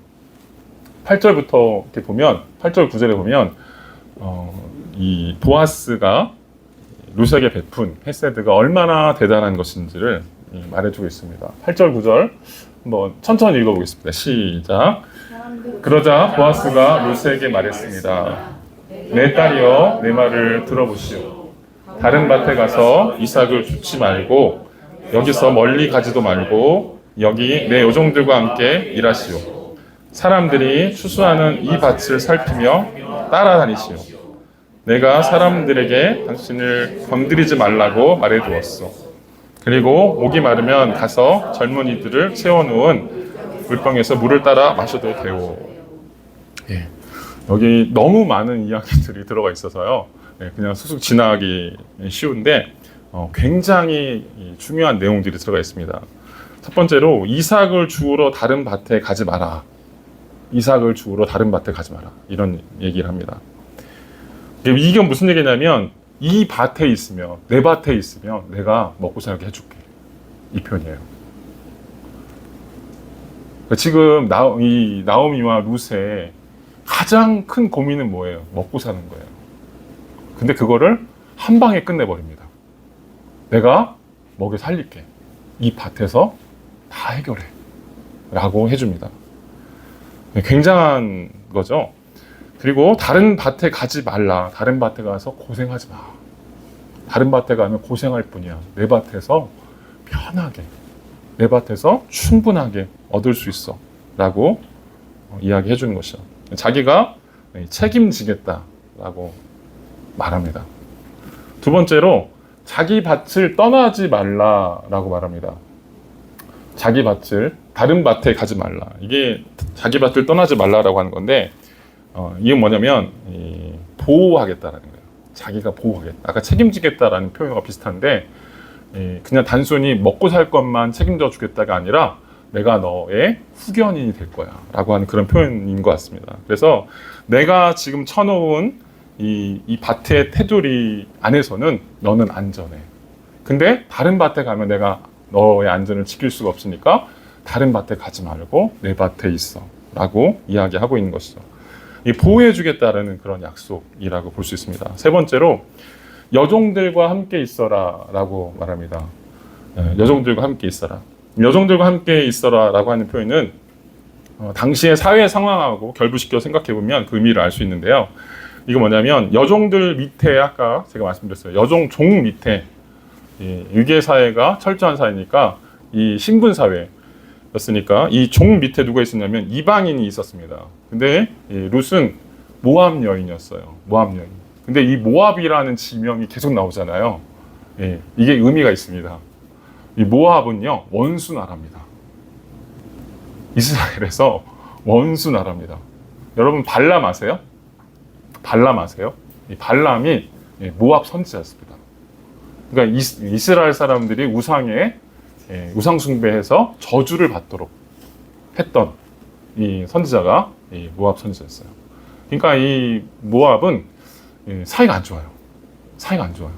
[SPEAKER 1] 8절부터 이렇게 보면, 8절 9절에 보면 이 보아스가 룻에게 베푼 헤세드가 얼마나 대단한 것인지를 말해주고 있습니다. 8절 9절 한번 천천히 읽어보겠습니다. 시작. 그러자 보아스가 룻에게 말했습니다. 내 딸이여, 내 말을 들어보시오. 다른 밭에 가서 이삭을 줍지 말고 여기서 멀리 가지도 말고 여기 내 요종들과 함께 일하시오. 사람들이 추수하는 이 밭을 살피며 따라다니시오. 내가 사람들에게 당신을 건드리지 말라고 말해두었어. 그리고 목이 마르면 가서 젊은이들을 채워놓은 물병에서 물을 따라 마셔도 되오. 예. 여기 너무 많은 이야기들이 들어가 있어서요. 예, 그냥 쑥쑥 지나가기 쉬운데 굉장히 중요한 내용들이 들어가 있습니다. 첫 번째로 이삭을 주우러 다른 밭에 가지 마라. 이삭을 주우러 다른 밭에 가지 마라. 이런 얘기를 합니다. 이게 무슨 얘기냐면 이 밭에 있으면, 내 밭에 있으면 내가 먹고 살게 해줄게. 이 표현이에요. 지금 이 나오미와 룻의 가장 큰 고민은 뭐예요? 먹고 사는 거예요. 근데 그거를 한 방에 끝내버립니다. 내가 먹여 살릴게. 이 밭에서 다 해결해. 라고 해줍니다. 굉장한 거죠. 그리고 다른 밭에 가지 말라. 다른 밭에 가서 고생하지 마. 다른 밭에 가면 고생할 뿐이야. 내 밭에서 편하게, 내 밭에서 충분하게 얻을 수 있어. 라고 이야기해 주는 것이죠. 자기가 책임지겠다라고 말합니다. 두 번째로 자기 밭을 떠나지 말라라고 말합니다. 자기 밭을 다른 밭에 가지 말라. 이게 자기 밭을 떠나지 말라라고 하는 건데 이건 뭐냐면 보호하겠다라는 거예요. 자기가 보호하겠다. 아까 책임지겠다라는 표현과 비슷한데 그냥 단순히 먹고 살 것만 책임져 주겠다가 아니라 내가 너의 후견인이 될 거야 라고 하는 그런 표현인 것 같습니다. 그래서 내가 지금 쳐놓은 이 밭의 테두리 안에서는 너는 안전해. 근데 다른 밭에 가면 내가 너의 안전을 지킬 수가 없으니까 다른 밭에 가지 말고 내 밭에 있어 라고 이야기하고 있는 것이죠. 이 보호해 주겠다라는 그런 약속이라고 볼 수 있습니다. 세 번째로 여종들과 함께 있어라 라고 말합니다. 여종들과 함께 있어라. 여종들과 함께 있어라 라고 하는 표현은 당시의 사회 상황하고 결부시켜 생각해보면 그 의미를 알 수 있는데요. 이거 뭐냐면 여종들 밑에 아까 제가 말씀드렸어요. 여종 종 밑에 유괴 사회가 철저한 사회니까 이 신분 사회였으니까 이 종 밑에 누가 있었냐면 이방인이 있었습니다. 근데 룻은 모압 여인이었어요. 모압 여인. 근데 이 모압이라는 지명이 계속 나오잖아요. 이게 의미가 있습니다. 이 모압은요 원수 나라입니다. 이스라엘에서 원수 나라입니다. 여러분 발람 아세요? 발람 아세요? 이 발람이 모압 선지자였습니다. 그러니까 이스라엘 사람들이 우상 숭배해서 저주를 받도록 했던 이 선지자가 이 모압 선지자였어요. 그러니까 이 모압은 사이가 안 좋아요. 사이가 안 좋아요.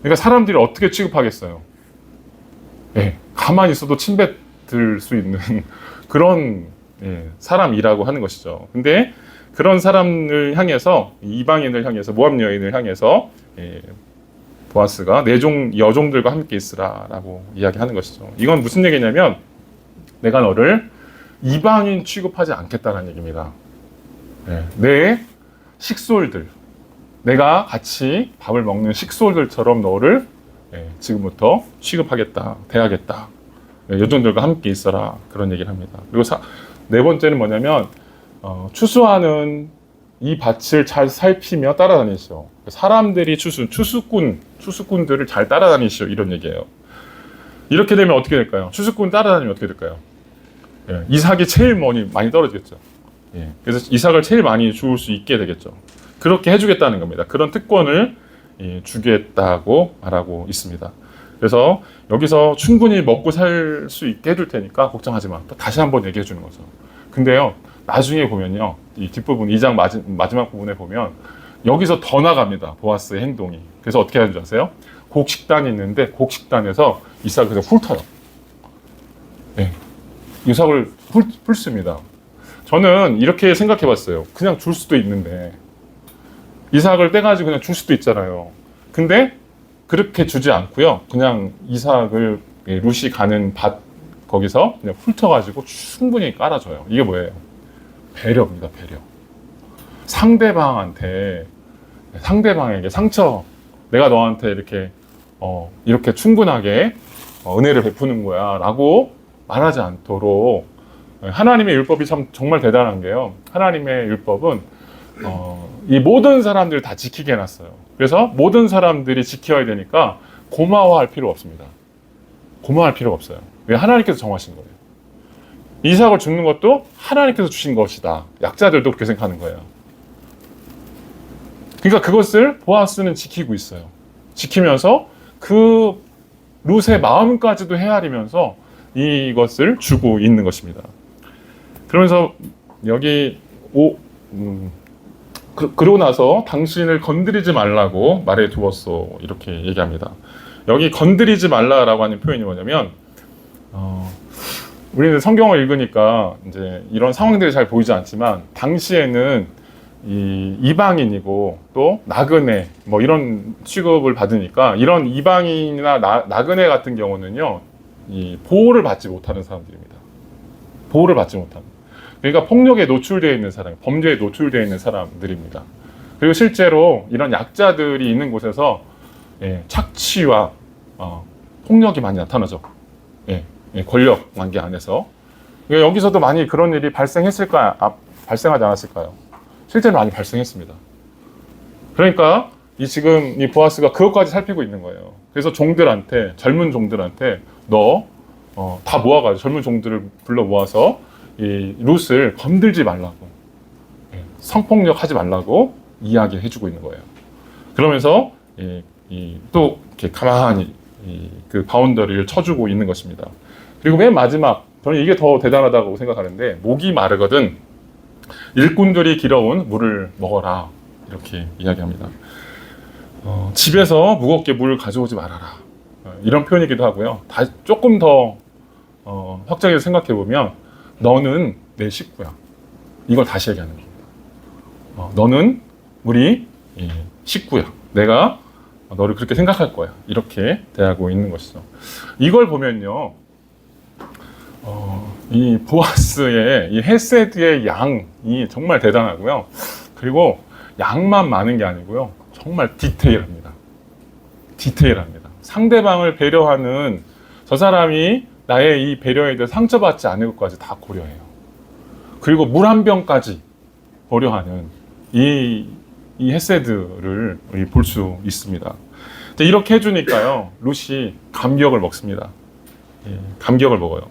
[SPEAKER 1] 그러니까 사람들이 어떻게 취급하겠어요? 가만히 있어도 침뱉을 수 있는 그런 사람이라고 하는 것이죠. 근데 그런 사람을 향해서 이방인을 향해서 모압 여인을 향해서 보아스가 내 여종들과 함께 있으라라고 이야기하는 것이죠. 이건 무슨 얘기냐면 내가 너를 이방인 취급하지 않겠다는 얘기입니다. 내 식솔들, 내가 같이 밥을 먹는 식솔들처럼 너를 지금부터 취급하겠다, 대하겠다. 여종들과 함께 있어라 그런 얘기를 합니다. 그리고 네 번째는 뭐냐면 추수하는 이 밭을 잘 살피며 따라다니시오. 사람들이 추수꾼들을 잘 따라다니시오 이런 얘기예요. 이렇게 되면 어떻게 될까요? 추수꾼 따라다니면 어떻게 될까요? 이삭이 제일 많이 떨어지겠죠. 그래서 이삭을 제일 많이 주울 수 있게 되겠죠. 그렇게 해주겠다는 겁니다. 그런 특권을 주겠다고 말하고 있습니다. 그래서 여기서 충분히 먹고 살 수 있게 해줄 테니까 걱정하지 마. 또 다시 한번 얘기해 주는 거죠. 근데요, 나중에 보면요, 이 뒷부분, 2장 마지막 부분에 보면 여기서 더 나갑니다. 보아스의 행동이. 그래서 어떻게 하는 줄 아세요? 곡식단이 있는데 곡식단에서 이삭을 그냥 훑어요. 이삭을 훑습니다. 저는 이렇게 생각해 봤어요. 그냥 줄 수도 있는데 이삭을 떼가지고 그냥 줄 수도 있잖아요. 근데 그렇게 주지 않고요. 그냥 이삭을 룻이 가는 밭 거기서 그냥 훑어가지고 충분히 깔아줘요. 이게 뭐예요? 배려입니다. 배려. 상대방에게 상처, 내가 너한테 이렇게 충분하게 은혜를 베푸는 거야 라고 말하지 않도록, 하나님의 율법이 정말 대단한 게요. 하나님의 율법은 이 모든 사람들을 다 지키게 해놨어요. 그래서 모든 사람들이 지켜야 되니까 고마워할 필요 없습니다. 고마워할 필요가 없어요. 왜? 하나님께서 정하신 거예요. 이삭을 죽는 것도 하나님께서 주신 것이다. 약자들도 그렇게 생각하는 거예요. 그러니까 그것을 보아스는 지키고 있어요. 지키면서 그 룻의 마음까지도 헤아리면서 이것을 주고 있는 것입니다. 그러면서 여기 그러고 나서 당신을 건드리지 말라고 말해 두었어, 이렇게 얘기합니다. 여기 건드리지 말라라고 하는 표현이 뭐냐면, 우리는 성경을 읽으니까 이제 이런 상황들이 잘 보이지 않지만, 당시에는 이 이방인이고 또 나그네 뭐 이런 취급을 받으니까, 이런 이방인이나 나그네 같은 경우는요, 이 보호를 받지 못하는 사람들입니다. 보호를 받지 못하는. 그러니까 폭력에 노출되어 있는 사람, 범죄에 노출되어 있는 사람들입니다. 그리고 실제로 이런 약자들이 있는 곳에서 착취와 폭력이 많이 나타나죠. 권력 관계 안에서. 그러니까 여기서도 많이 그런 일이 발생했을까요? 발생하지 않았을까요? 실제로 많이 발생했습니다. 그러니까 지금 이 보아스가 그것까지 살피고 있는 거예요. 그래서 종들한테, 젊은 종들한테 다 모아가지고 젊은 종들을 불러 모아서 이 룻을 건들지 말라고, 성폭력 하지 말라고 이야기해주고 있는 거예요. 그러면서 또 이렇게 가만히 그 바운더리를 쳐주고 있는 것입니다. 그리고 맨 마지막, 저는 이게 더 대단하다고 생각하는데, 목이 마르거든 일꾼들이 길어온 물을 먹어라, 이렇게 이야기합니다. 집에서 무겁게 물을 가져오지 말아라, 이런 표현이기도 하고요. 조금 더 확장해서 생각해 보면, 너는 내 식구야, 이걸 다시 얘기하는 겁니다. 너는 우리 식구야, 내가 너를 그렇게 생각할 거야, 이렇게 대하고 있는 것이죠. 이걸 보면요, 이 보아스의 이 헤세드의 양이 정말 대단하고요. 그리고 양만 많은 게 아니고요, 정말 디테일합니다. 디테일합니다. 상대방을 배려하는, 저 사람이 나의 이 배려에 대해 상처받지 않을 것까지 다 고려해요. 그리고 물 한 병까지 고려하는 이 헤세드를 볼 수 있습니다. 이렇게 해주니까요, 룻이 감격을 먹습니다. 감격을 먹어요.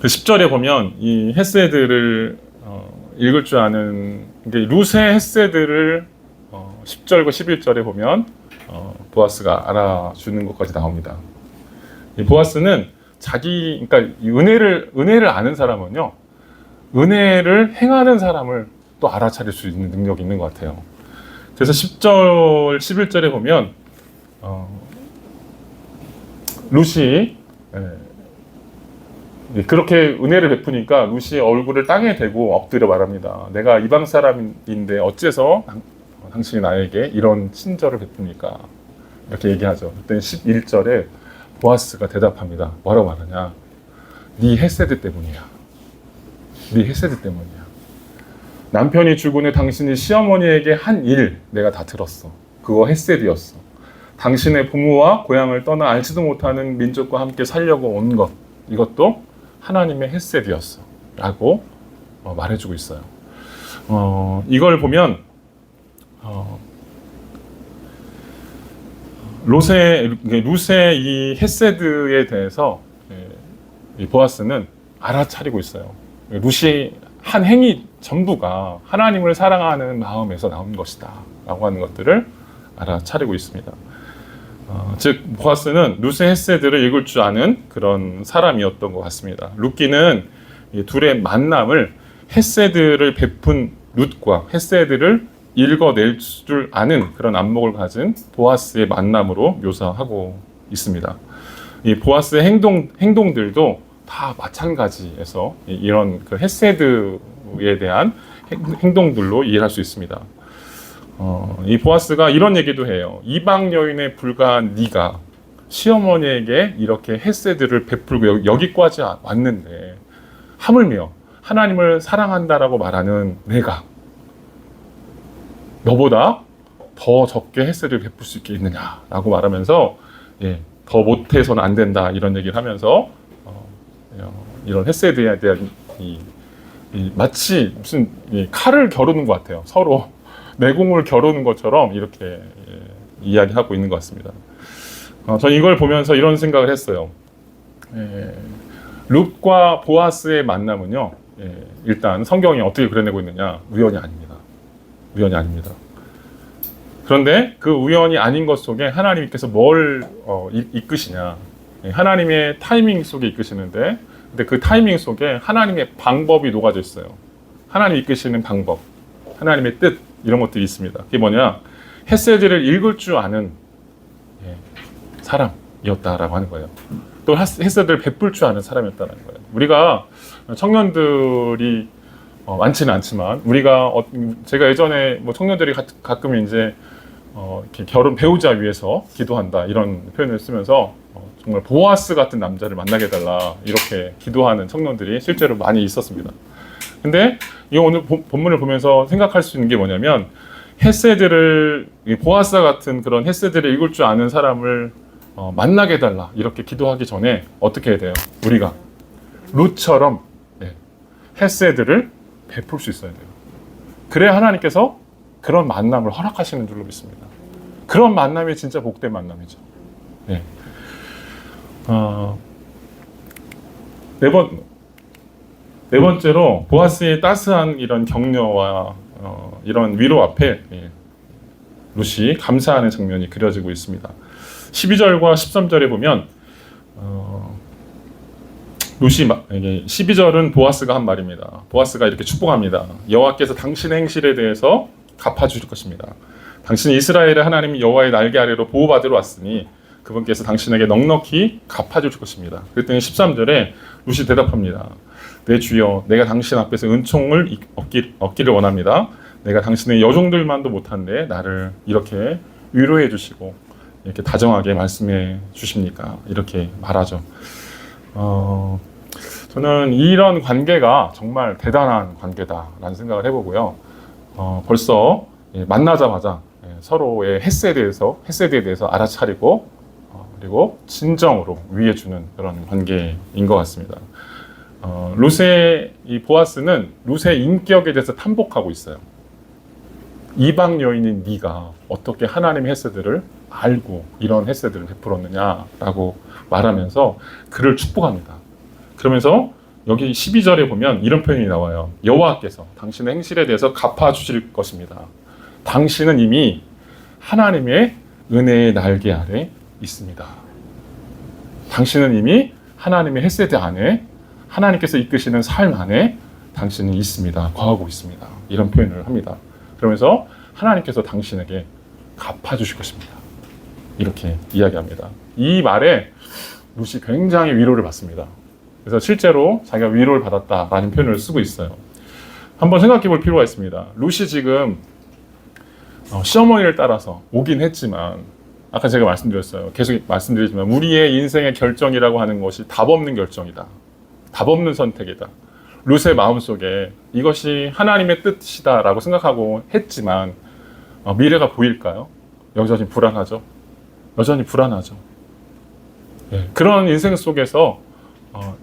[SPEAKER 1] 10절에 보면 이 헤세드를 읽을 줄 아는, 룻의 헤세드를 10절과 11절에 보면 보아스가 알아주는 것까지 나옵니다. 이 보아스는 그러니까 은혜를 아는 사람은요, 은혜를 행하는 사람을 또 알아차릴 수 있는 능력이 있는 것 같아요. 그래서 10절, 11절에 보면 룻이 그렇게 은혜를 베푸니까 룻이 얼굴을 땅에 대고 엎드려 말합니다. 내가 이방 사람인데 어째서 당신이 나에게 이런 친절을 베풉니까? 이렇게 얘기하죠. 그때 11절에 보아스가 대답합니다. 뭐라고 말하냐? 네 헤세드 때문이야. 네 헤세드 때문이야. 남편이 죽은 후 당신이 시어머니에게 한 일 내가 다 들었어. 그거 헤세드였어. 당신의 부모와 고향을 떠나 알지도 못하는 민족과 함께 살려고 온 것, 이것도 하나님의 헤세드였어 라고 말해주고 있어요. 이걸 보면 룻의 이 헤세드에 대해서 이 보아스는 알아차리고 있어요. 룻이 한 행위 전부가 하나님을 사랑하는 마음에서 나온 것이다 라고 하는 것들을 알아차리고 있습니다. 즉 보아스는 룻의 헤세드를 읽을 줄 아는 그런 사람이었던 것 같습니다. 룻기는 이 둘의 만남을 헤세드를 베푼 룻과 헤세드를 읽어낼 줄 아는 그런 안목을 가진 보아스의 만남으로 묘사하고 있습니다. 이 보아스의 행동들도 다 마찬가지에서 이런 그 헤세드에 대한 행동들로 이해할 수 있습니다. 이 보아스가 이런 얘기도 해요. 이방 여인에 불과한 네가 시어머니에게 이렇게 헤세드를 베풀고 여기까지 왔는데 하물며 하나님을 사랑한다라고 말하는 내가 너보다 더 적게 햇새를 베풀 수 있겠느냐라고 말하면서 더 못해서는 안 된다 이런 얘기를 하면서 이런 햇새에 대한 마치 무슨 칼을 겨루는 것 같아요. 서로 내공을 겨루는 것처럼 이렇게 이야기하고 있는 것 같습니다. 저는 이걸 보면서 이런 생각을 했어요. 룻과 보아스의 만남은요, 일단 성경이 어떻게 그려내고 있느냐, 우연이 아닙니다. 우연이 아닙니다. 그런데 그 우연이 아닌 것 속에 하나님께서 뭘 이끄시냐, 하나님의 타이밍 속에 이끄시는데, 근데 그 타이밍 속에 하나님의 방법이 녹아져 있어요. 하나님 이끄시는 방법, 하나님의 뜻 이런 것들이 있습니다. 그게 뭐냐, 헤세드를 읽을 줄 아는 사람이었다라고 하는 거예요. 또 헤세드를 베풀 줄 아는 사람이었다는 거예요. 우리가 청년들이 많지는 않지만 우리가 제가 예전에 뭐 청년들이 가끔 이제 이렇게 결혼 배우자 위해서 기도한다 이런 표현을 쓰면서 정말 보아스 같은 남자를 만나게 해달라 이렇게 기도하는 청년들이 실제로 많이 있었습니다. 근데 이 오늘 본문을 보면서 생각할 수 있는 게 뭐냐면 헤세드를 보아스 같은 그런 헤세드를 읽을 줄 아는 사람을 만나게 해달라 이렇게 기도하기 전에 어떻게 해야 돼요? 우리가 룻처럼 헤세드를 베풀 수 있어야 돼요. 그래야 하나님께서 그런 만남을 허락하시는 줄로 믿습니다. 그런 만남이 진짜 복된 만남이죠. 네 번째로 보아스의 따스한 이런 격려와 이런 위로 앞에 룻이 감사하는 장면이 그려지고 있습니다. 12절과 13절에 보면 룻이 12절은 보아스가 한 말입니다. 보아스가 이렇게 축복합니다. 여호와께서 당신의 행실에 대해서 갚아주실 것입니다. 당신이 이스라엘의 하나님 여호와의 날개 아래로 보호받으러 왔으니 그분께서 당신에게 넉넉히 갚아주실 것입니다. 그랬더니 13절에 룻이 대답합니다. 내 주여, 내가 당신 앞에서 은총을 얻기를 원합니다. 내가 당신의 여종들만도 못한데 나를 이렇게 위로해 주시고 이렇게 다정하게 말씀해 주십니까? 이렇게 말하죠. 저는 이런 관계가 정말 대단한 관계다라는 생각을 해보고요. 벌써 만나자마자 서로의 헤세드에 대해서 알아차리고 그리고 진정으로 위해주는 그런 관계인 것 같습니다. 룻의 이 보아스는 룻의 인격에 대해서 탐복하고 있어요. 이방 여인인 네가 어떻게 하나님의 헤세드를 알고 이런 헤세드를 베풀었느냐라고 말하면서 그를 축복합니다. 그러면서 여기 12절에 보면 이런 표현이 나와요. 여호와께서 당신의 행실에 대해서 갚아주실 것입니다. 당신은 이미 하나님의 은혜의 날개 아래 있습니다. 당신은 이미 하나님의 헤세드 안에 하나님께서 이끄시는 삶 안에 당신이 있습니다. 거하고 있습니다. 이런 표현을 합니다. 그러면서 하나님께서 당신에게 갚아주실 것입니다. 이렇게 이야기합니다. 이 말에 룻이 굉장히 위로를 받습니다. 그래서 실제로 자기가 위로를 받았다라는 표현을 쓰고 있어요. 한번 생각해 볼 필요가 있습니다. 룻이 지금 시어머니를 따라서 오긴 했지만 아까 제가 말씀드렸어요. 계속 말씀드리지만 우리의 인생의 결정이라고 하는 것이 답 없는 결정이다. 답 없는 선택이다. 룻의 마음속에 이것이 하나님의 뜻이다라고 생각하고 했지만 미래가 보일까요? 여전히 불안하죠. 여전히 불안하죠. 그런 인생 속에서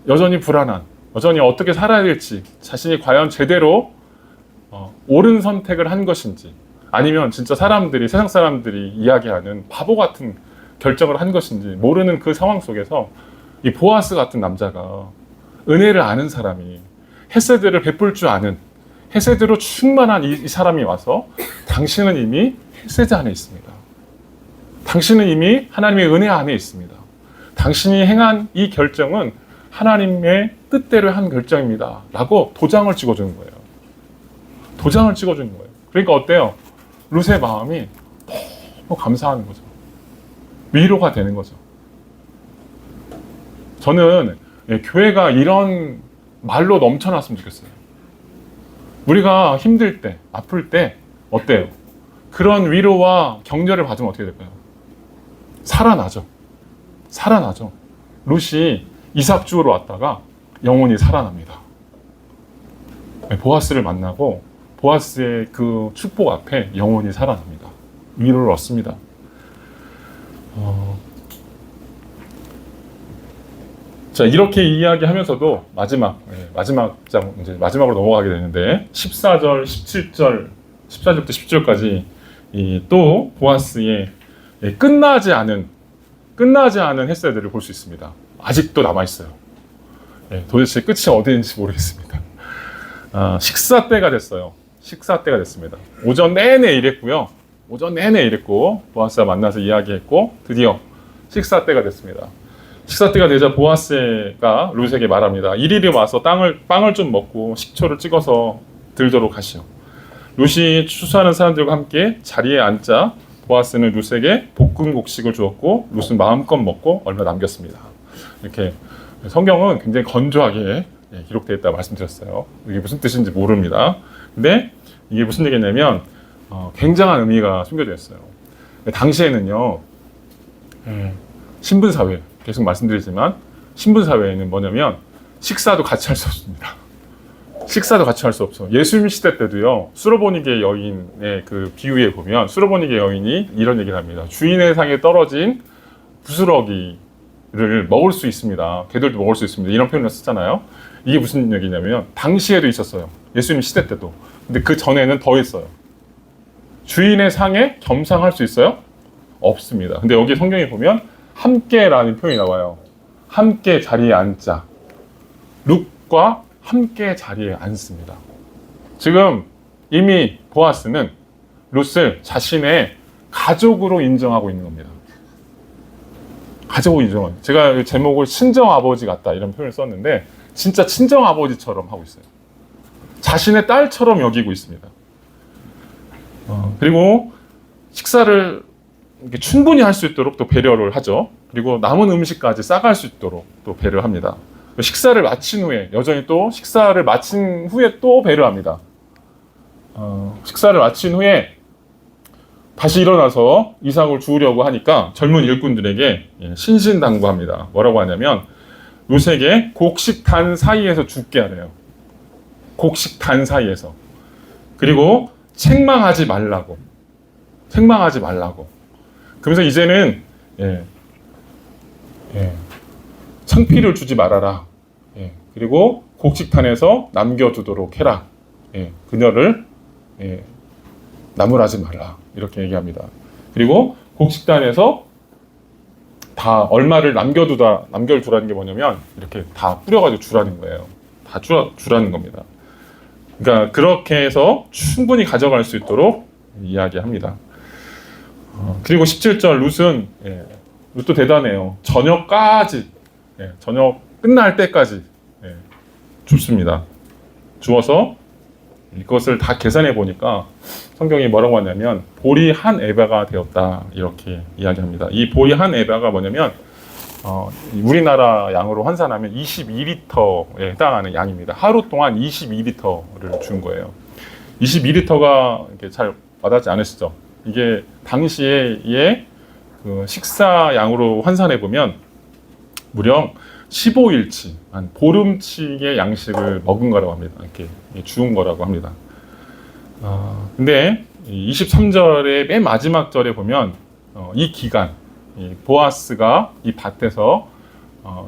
[SPEAKER 1] 여전히 불안한, 여전히 어떻게 살아야 될지, 자신이 과연 제대로 옳은 선택을 한 것인지, 아니면 진짜 세상 사람들이 이야기하는 바보 같은 결정을 한 것인지 모르는 그 상황 속에서 이 보아스 같은 남자가 은혜를 아는 사람이 헤세드를 베풀 줄 아는 헤세드로 충만한 이 사람이 와서 당신은 이미 헤세드 안에 있습니다. 당신은 이미 하나님의 은혜 안에 있습니다. 당신이 행한 이 결정은 하나님의 뜻대로 한 결정입니다. 라고 도장을 찍어주는 거예요. 도장을 찍어주는 거예요. 그러니까 어때요? 룻의 마음이 너무 감사하는 거죠. 위로가 되는 거죠. 저는 교회가 이런 말로 넘쳐났으면 좋겠어요. 우리가 힘들 때, 아플 때 어때요? 그런 위로와 격려를 받으면 어떻게 될까요? 살아나죠. 살아나죠. 룻이 이삭 주우러 왔다가 영혼이 살아납니다. 보아스를 만나고 보아스의 그 축복 앞에 영혼이 살아납니다. 위로를 얻습니다. 자, 이렇게 이야기하면서도 마지막 장, 이제 마지막으로 넘어가게 되는데 14절, 17절, 14절부터 10절까지 또 보아스의 끝나지 않은 햇새들을 볼 수 있습니다. 아직도 남아 있어요. 도대체 끝이 어디인지 모르겠습니다. 식사 때가 됐어요. 식사 때가 됐습니다. 오전 내내 일했고요. 보아스와 만나서 이야기했고 드디어 식사 때가 됐습니다. 식사 때가 되자 보아스가 룻에게 말합니다. 이리로 와서 빵을 좀 먹고 식초를 찍어서 들도록 하시오. 룻이 추수하는 사람들과 함께 자리에 앉자 보아스는 룻에게 볶은 곡식을 주었고 룻은 마음껏 먹고 얼마 남겼습니다. 이렇게 성경은 굉장히 건조하게 기록되어 있다고 말씀드렸어요. 이게 무슨 뜻인지 모릅니다. 근데 이게 무슨 얘기냐면 굉장한 의미가 숨겨져 있어요. 당시에는요, 신분사회, 계속 말씀드리지만 신분사회에는 뭐냐면 식사도 같이 할 수 없습니다. 식사도 같이 할 수 없어. 예수님 시대 때도요, 수로보니게 여인의 그 비유에 보면 수로보니게 여인이 이런 얘기를 합니다. 주인의 상에 떨어진 부스러기를 먹을 수 있습니다. 개들도 먹을 수 있습니다. 이런 표현을 쓰잖아요. 이게 무슨 얘기냐면 당시에도 있었어요. 예수님 시대 때도. 근데 그 전에는 더 있어요. 주인의 상에 겸상할 수 있어요? 없습니다. 근데 여기 성경에 보면 함께라는 표현이 나와요. 함께 자리에 앉자. 룻과 함께 자리에 앉습니다. 지금 이미 보아스는 룻을 자신의 가족으로 인정하고 있는 겁니다. 가족으로 인정하는. 제가 제목을 친정아버지 같다 이런 표현을 썼는데 진짜 친정아버지처럼 하고 있어요. 자신의 딸처럼 여기고 있습니다. 그리고 식사를 이렇게 충분히 할 수 있도록 또 배려를 하죠. 그리고 남은 음식까지 싸갈 수 있도록 또 배려합니다. 식사를 마친 후에 여전히 또 식사를 마친 후에 또 배려합니다. 식사를 마친 후에 다시 일어나서 이삭을 주우려고 하니까 젊은 일꾼들에게 신신당부합니다. 뭐라고 하냐면 룻에게 곡식단 사이에서 죽게 하래요. 곡식단 사이에서. 그리고 책망하지 말라고. 그러면서 이제는 창피를 주지 말아라. 그리고 곡식탄에서 남겨두도록 해라. 그녀를 나무라지 말라. 이렇게 얘기합니다. 그리고 곡식단에서 다 얼마를 남겨두라는 게 뭐냐면 이렇게 다 뿌려가지고 주라는 거예요. 다 주라는 겁니다. 그러니까 그렇게 해서 충분히 가져갈 수 있도록 이야기합니다. 그리고 17절 룻도 대단해요. 저녁까지 저녁 끝날 때까지 줍습니다. 주어서 이것을 다 계산해 보니까 성경이 뭐라고 하냐면 보리 한 에바가 되었다 이렇게 이야기합니다. 이 보리 한 에바가 뭐냐면 우리나라 양으로 환산하면 22리터에 해당하는 양입니다. 하루 동안 22리터를 준 거예요. 22리터가 이렇게 잘 와닿지 않으시죠? 이게 당시에 그 식사 양으로 환산해 보면 무려 15일치, 한 보름치의 양식을 먹은 거라고 합니다. 이렇게 주운 거라고 합니다. 근데 23절의 맨 마지막 절에 보면 이 기간, 보아스가 이 밭에서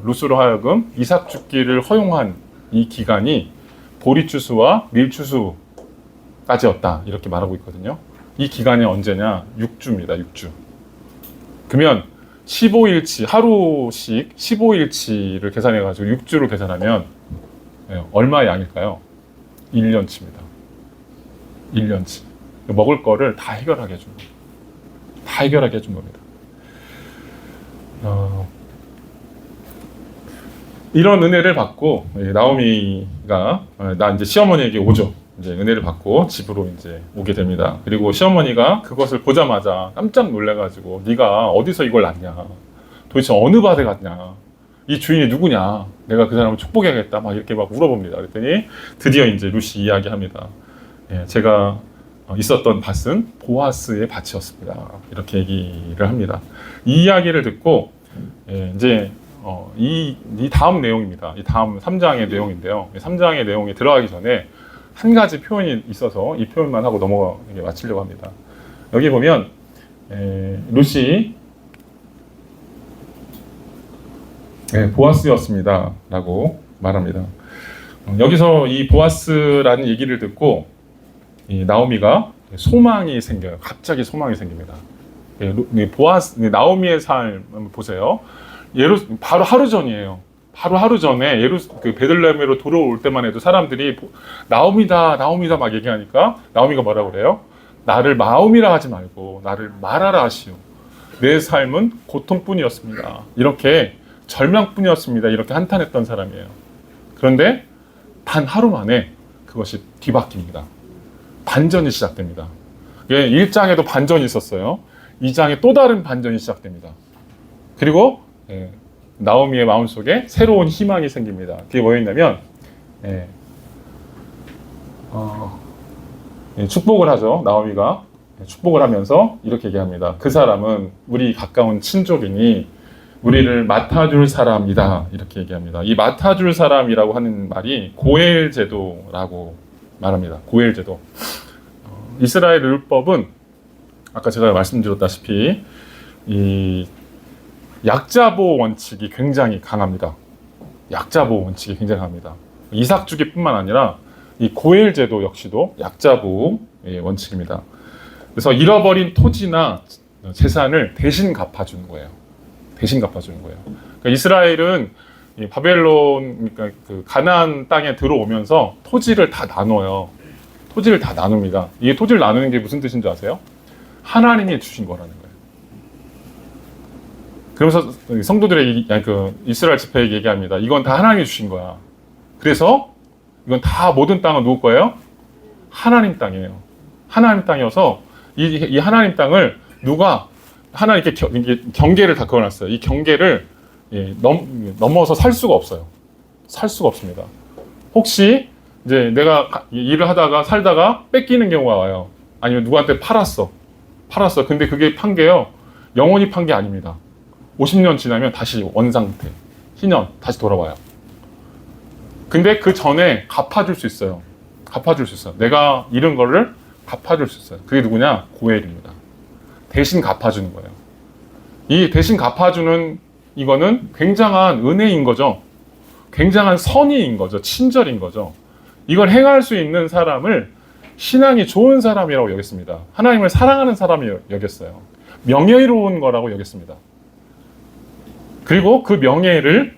[SPEAKER 1] 룻으로 하여금 이삭 죽기를 허용한 이 기간이 보리추수와 밀추수까지였다 이렇게 말하고 있거든요. 이 기간이 언제냐? 6주입니다. 6주. 그러면 15일치, 하루씩 15일치를 계산해가지고 6주를 계산하면 얼마의 양일까요? 1년치입니다. 1년치. 먹을 거를 다 해결하게 해준 겁니다. 다 해결하게 해준 겁니다. 이런 은혜를 받고 나오미가 나 이제 시어머니에게 오죠. 이제 은혜를 받고 집으로 이제 오게 됩니다. 그리고 시어머니가 그것을 보자마자 깜짝 놀래가지고 네가 어디서 이걸 났냐? 도대체 어느 밭에 갔냐? 이 주인이 누구냐? 내가 그 사람을 축복해야겠다. 막 이렇게 막 물어봅니다. 그랬더니 드디어 이제 룻이 이야기합니다. 제가 있었던 밭은 보아스의 밭이었습니다. 이렇게 얘기를 합니다. 이 이야기를 듣고 이제 이 다음 내용입니다. 이 다음 3장의 내용인데요. 3장의 내용에 들어가기 전에 한 가지 표현이 있어서 이 표현만 하고 마치려고 합니다. 여기 보면 루시 보아스였습니다 라고 말합니다. 여기서 이 보아스라는 얘기를 듣고 이 나오미가 소망이 생겨요. 갑자기 소망이 생깁니다. 나오미의 삶 한번 보세요. 바로 하루 전이에요. 바로 하루 전에 베들레헴으로 들어올 때만 해도 사람들이 나오미다 막 얘기하니까 나오미가 뭐라고 그래요? 나를 마음이라 하지 말고 나를 말하라 하시오. 내 삶은 고통뿐이었습니다. 이렇게 절망뿐이었습니다. 이렇게 한탄했던 사람이에요. 그런데 단 하루 만에 그것이 뒤바뀝니다. 반전이 시작됩니다. 1장에도 반전이 있었어요. 2장에 또 다른 반전이 시작됩니다. 그리고 나오미의 마음속에 새로운 희망이 생깁니다. 그게 뭐였냐면 축복을 하죠. 나오미가 축복을 하면서 이렇게 얘기합니다. 그 사람은 우리 가까운 친족이니 우리를 맡아줄 사람이다. 이렇게 얘기합니다. 이 맡아줄 사람이라고 하는 말이 고엘 제도라고 말합니다. 고엘 제도. 이스라엘 율법은 아까 제가 말씀드렸다시피 이 약자보호 원칙이 굉장히 강합니다. 약자보호 원칙이 굉장히 강합니다. 이삭주기뿐만 아니라 이 고엘 제도 역시도 약자보호의 원칙입니다. 그래서 잃어버린 토지나 재산을 대신 갚아주는 거예요. 대신 갚아주는 거예요. 그러니까 이스라엘은 이 바벨론, 그러니까 그 가나안 땅에 들어오면서 토지를 다 나눠요. 토지를 다 나눕니다. 이게 토지를 나누는 게 무슨 뜻인 줄 아세요? 하나님이 주신 거라는 거예요. 그러면서 성도들의 이스라엘 집회에게 얘기합니다. 이건 다 하나님이 주신 거야. 그래서 이건 다 모든 땅은 누구 거예요? 하나님 땅이에요. 하나님 땅이어서 이 하나님 땅을 누가 하나님께 경계를 다 그어놨어요. 이 경계를 넘어서 살 수가 없어요. 살 수가 없습니다. 혹시 이제 내가 일을 하다가 살다가 뺏기는 경우가 와요. 아니면 누구한테 팔았어. 근데 그게 판 게요. 영원히 판 게 아닙니다. 50년 지나면 다시 원상태, 희년 다시 돌아와요. 근데 그 전에 갚아줄 수 있어요. 내가 잃은 거를 갚아줄 수 있어요. 그게 누구냐? 고엘입니다. 대신 갚아주는 거예요. 이 대신 갚아주는 이거는 굉장한 은혜인 거죠. 굉장한 선의인 거죠. 친절인 거죠. 이걸 행할 수 있는 사람을 신앙이 좋은 사람이라고 여겼습니다. 하나님을 사랑하는 사람이 여겼어요. 명예로운 거라고 여겼습니다. 그리고 그 명예를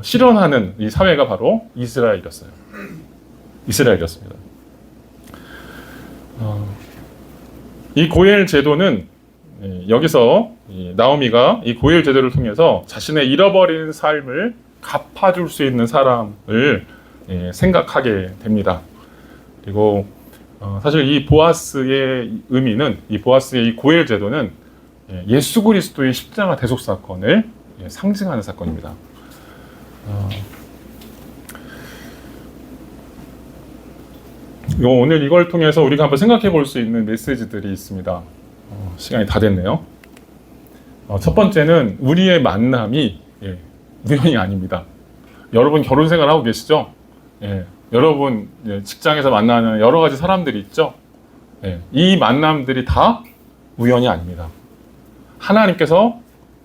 [SPEAKER 1] 실현하는 이 사회가 바로 이스라엘이었습니다. 이 고엘 제도는 여기서 나오미가 이 고엘 제도를 통해서 자신의 잃어버린 삶을 갚아줄 수 있는 사람을 생각하게 됩니다. 그리고 사실 이 보아스의 의미는, 이 보아스의 이 고엘 제도는 예수 그리스도의 십자가 대속 사건을 상징하는 사건입니다. 오늘 이걸 통해서 우리가 한번 생각해 볼 수 있는 메시지들이 있습니다. 시간이 다 됐네요. 첫 번째는 우리의 만남이 우연이 아닙니다. 여러분 결혼 생활 하고 계시죠? 여러분 직장에서 만나는 여러 가지 사람들이 있죠? 이 만남들이 다 우연이 아닙니다. 하나님께서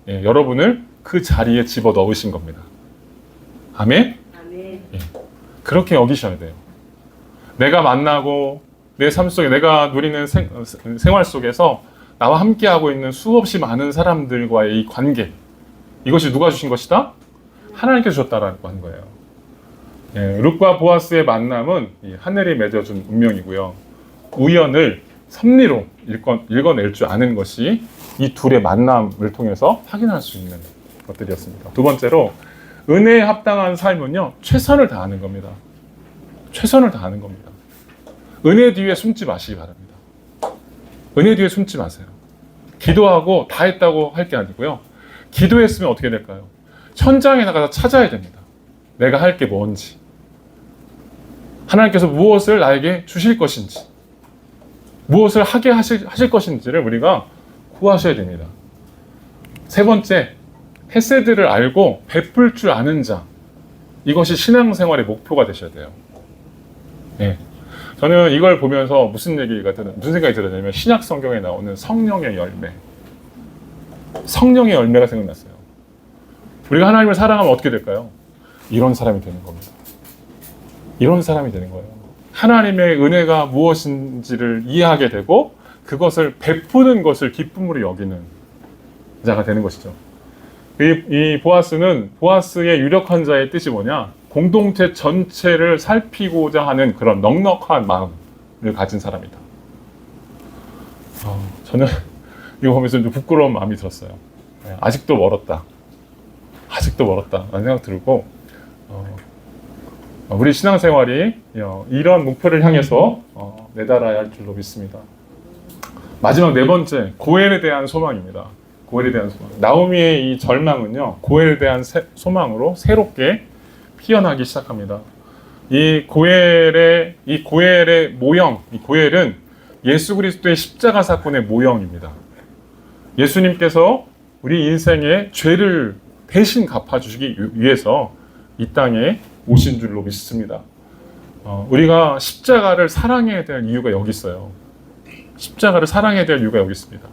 [SPEAKER 1] 여러분을 그 자리에 집어 넣으신 겁니다. 아멘? 그렇게 여기셔야 돼요. 내가 만나고 내 삶 속에 내가 누리는 생활 속에서 나와 함께하고 있는 수없이 많은 사람들과의 이 관계, 이것이 누가 주신 것이다? 하나님께서 주셨다라고 하는 거예요. 룻과 보아스의 만남은 하늘이 맺어준 운명이고요. 우연을 섭리로 읽어낼 줄 아는 것이 이 둘의 만남을 통해서 확인할 수 있는 것들이었습니다. 두 번째로, 은혜에 합당한 삶은요, 최선을 다하는 겁니다. 최선을 다하는 겁니다. 은혜 뒤에 숨지 마시기 바랍니다. 은혜 뒤에 숨지 마세요. 기도하고 다 했다고 할 게 아니고요. 기도했으면 어떻게 될까요? 현장에 나가서 찾아야 됩니다. 내가 할 게 뭔지, 하나님께서 무엇을 나에게 주실 것인지, 무엇을 하게 하실 것인지를 우리가 구하셔야 됩니다. 세 번째, 헤세드를 알고 베풀 줄 아는 자, 이것이 신앙생활의 목표가 되셔야 돼요. 저는 이걸 보면서 무슨 생각이 들었냐면 신약 성경에 나오는 성령의 열매. 성령의 열매가 생각났어요. 우리가 하나님을 사랑하면 어떻게 될까요? 이런 사람이 되는 겁니다. 이런 사람이 되는 거예요. 하나님의 은혜가 무엇인지를 이해하게 되고 그것을 베푸는 것을 기쁨으로 여기는 자가 되는 것이죠. 이 보아스는 보아스의 유력한 자의 뜻이 뭐냐? 공동체 전체를 살피고자 하는 그런 넉넉한 마음을 가진 사람이다. 저는 이거 보면서 좀 부끄러운 마음이 들었어요. 아직도 멀었다. 라는 생각 들고 우리 신앙생활이 이런 목표를 향해서 내달아야 할 줄로 믿습니다. 마지막 네 번째, 고엘에 대한 소망입니다. 고엘에 대한 소망. 나오미의 이 절망은요, 고엘에 대한 소망으로 새롭게 피어나기 시작합니다. 이 고엘의 모형, 이 고엘은 예수 그리스도의 십자가 사건의 모형입니다. 예수님께서 우리 인생의 죄를 대신 갚아주시기 위해서 이 땅에 오신 줄로 믿습니다. 우리가 십자가를 사랑해야 될 이유가 여기 있어요. 십자가를 사랑해야 될 이유가 여기 있습니다.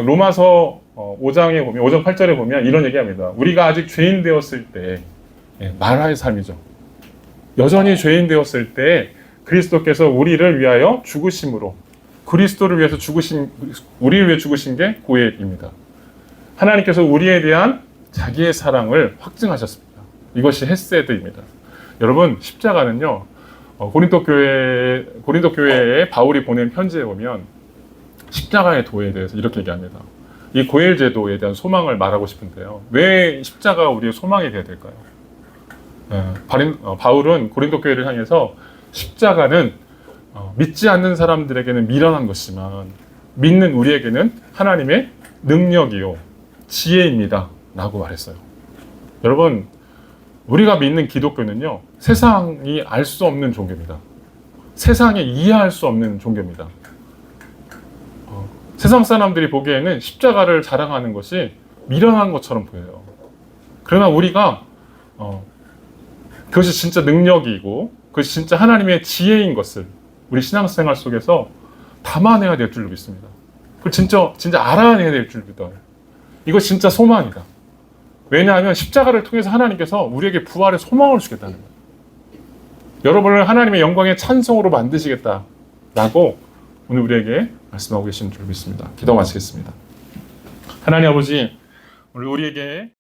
[SPEAKER 1] 로마서 5장 8절에 보면 이런 얘기합니다. 우리가 아직 죄인 되었을 때, 말하의 삶이죠. 여전히 죄인 되었을 때 그리스도께서 우리를 위하여 죽으심으로, 그리스도를 위해서 우리를 위해 죽으신 게 고엘입니다. 하나님께서 우리에 대한 자기의 사랑을 확증하셨습니다. 이것이 헤세드입니다. 여러분, 십자가는요, 고린도 교회에 바울이 보낸 편지에 보면 십자가의 도에 대해서 이렇게 얘기합니다. 이 고엘 제도에 대한 소망을 말하고 싶은데요. 왜 십자가가 우리의 소망이 되어야 될까요? 바울은 고린도 교회를 향해서 십자가는 믿지 않는 사람들에게는 미련한 것이지만 믿는 우리에게는 하나님의 능력이요 지혜입니다 라고 말했어요. 여러분, 우리가 믿는 기독교는요, 세상이 알 수 없는 종교입니다. 세상에 이해할 수 없는 종교입니다. 세상 사람들이 보기에는 십자가를 자랑하는 것이 미련한 것처럼 보여요. 그러나 우리가 그것이 진짜 능력이고 그것이 진짜 하나님의 지혜인 것을 우리 신앙생활 속에서 담아내야 될 줄로 믿습니다. 그걸 진짜 알아내야 될 줄로 믿어요. 이거 진짜 소망이다. 왜냐하면 십자가를 통해서 하나님께서 우리에게 부활의 소망을 주겠다는 거예요. 여러분을 하나님의 영광의 찬송으로 만드시겠다라고 오늘 우리에게 말씀하고 계시는 줄 믿습니다. 기도 마치겠습니다. 하나님 아버지, 오늘 우리에게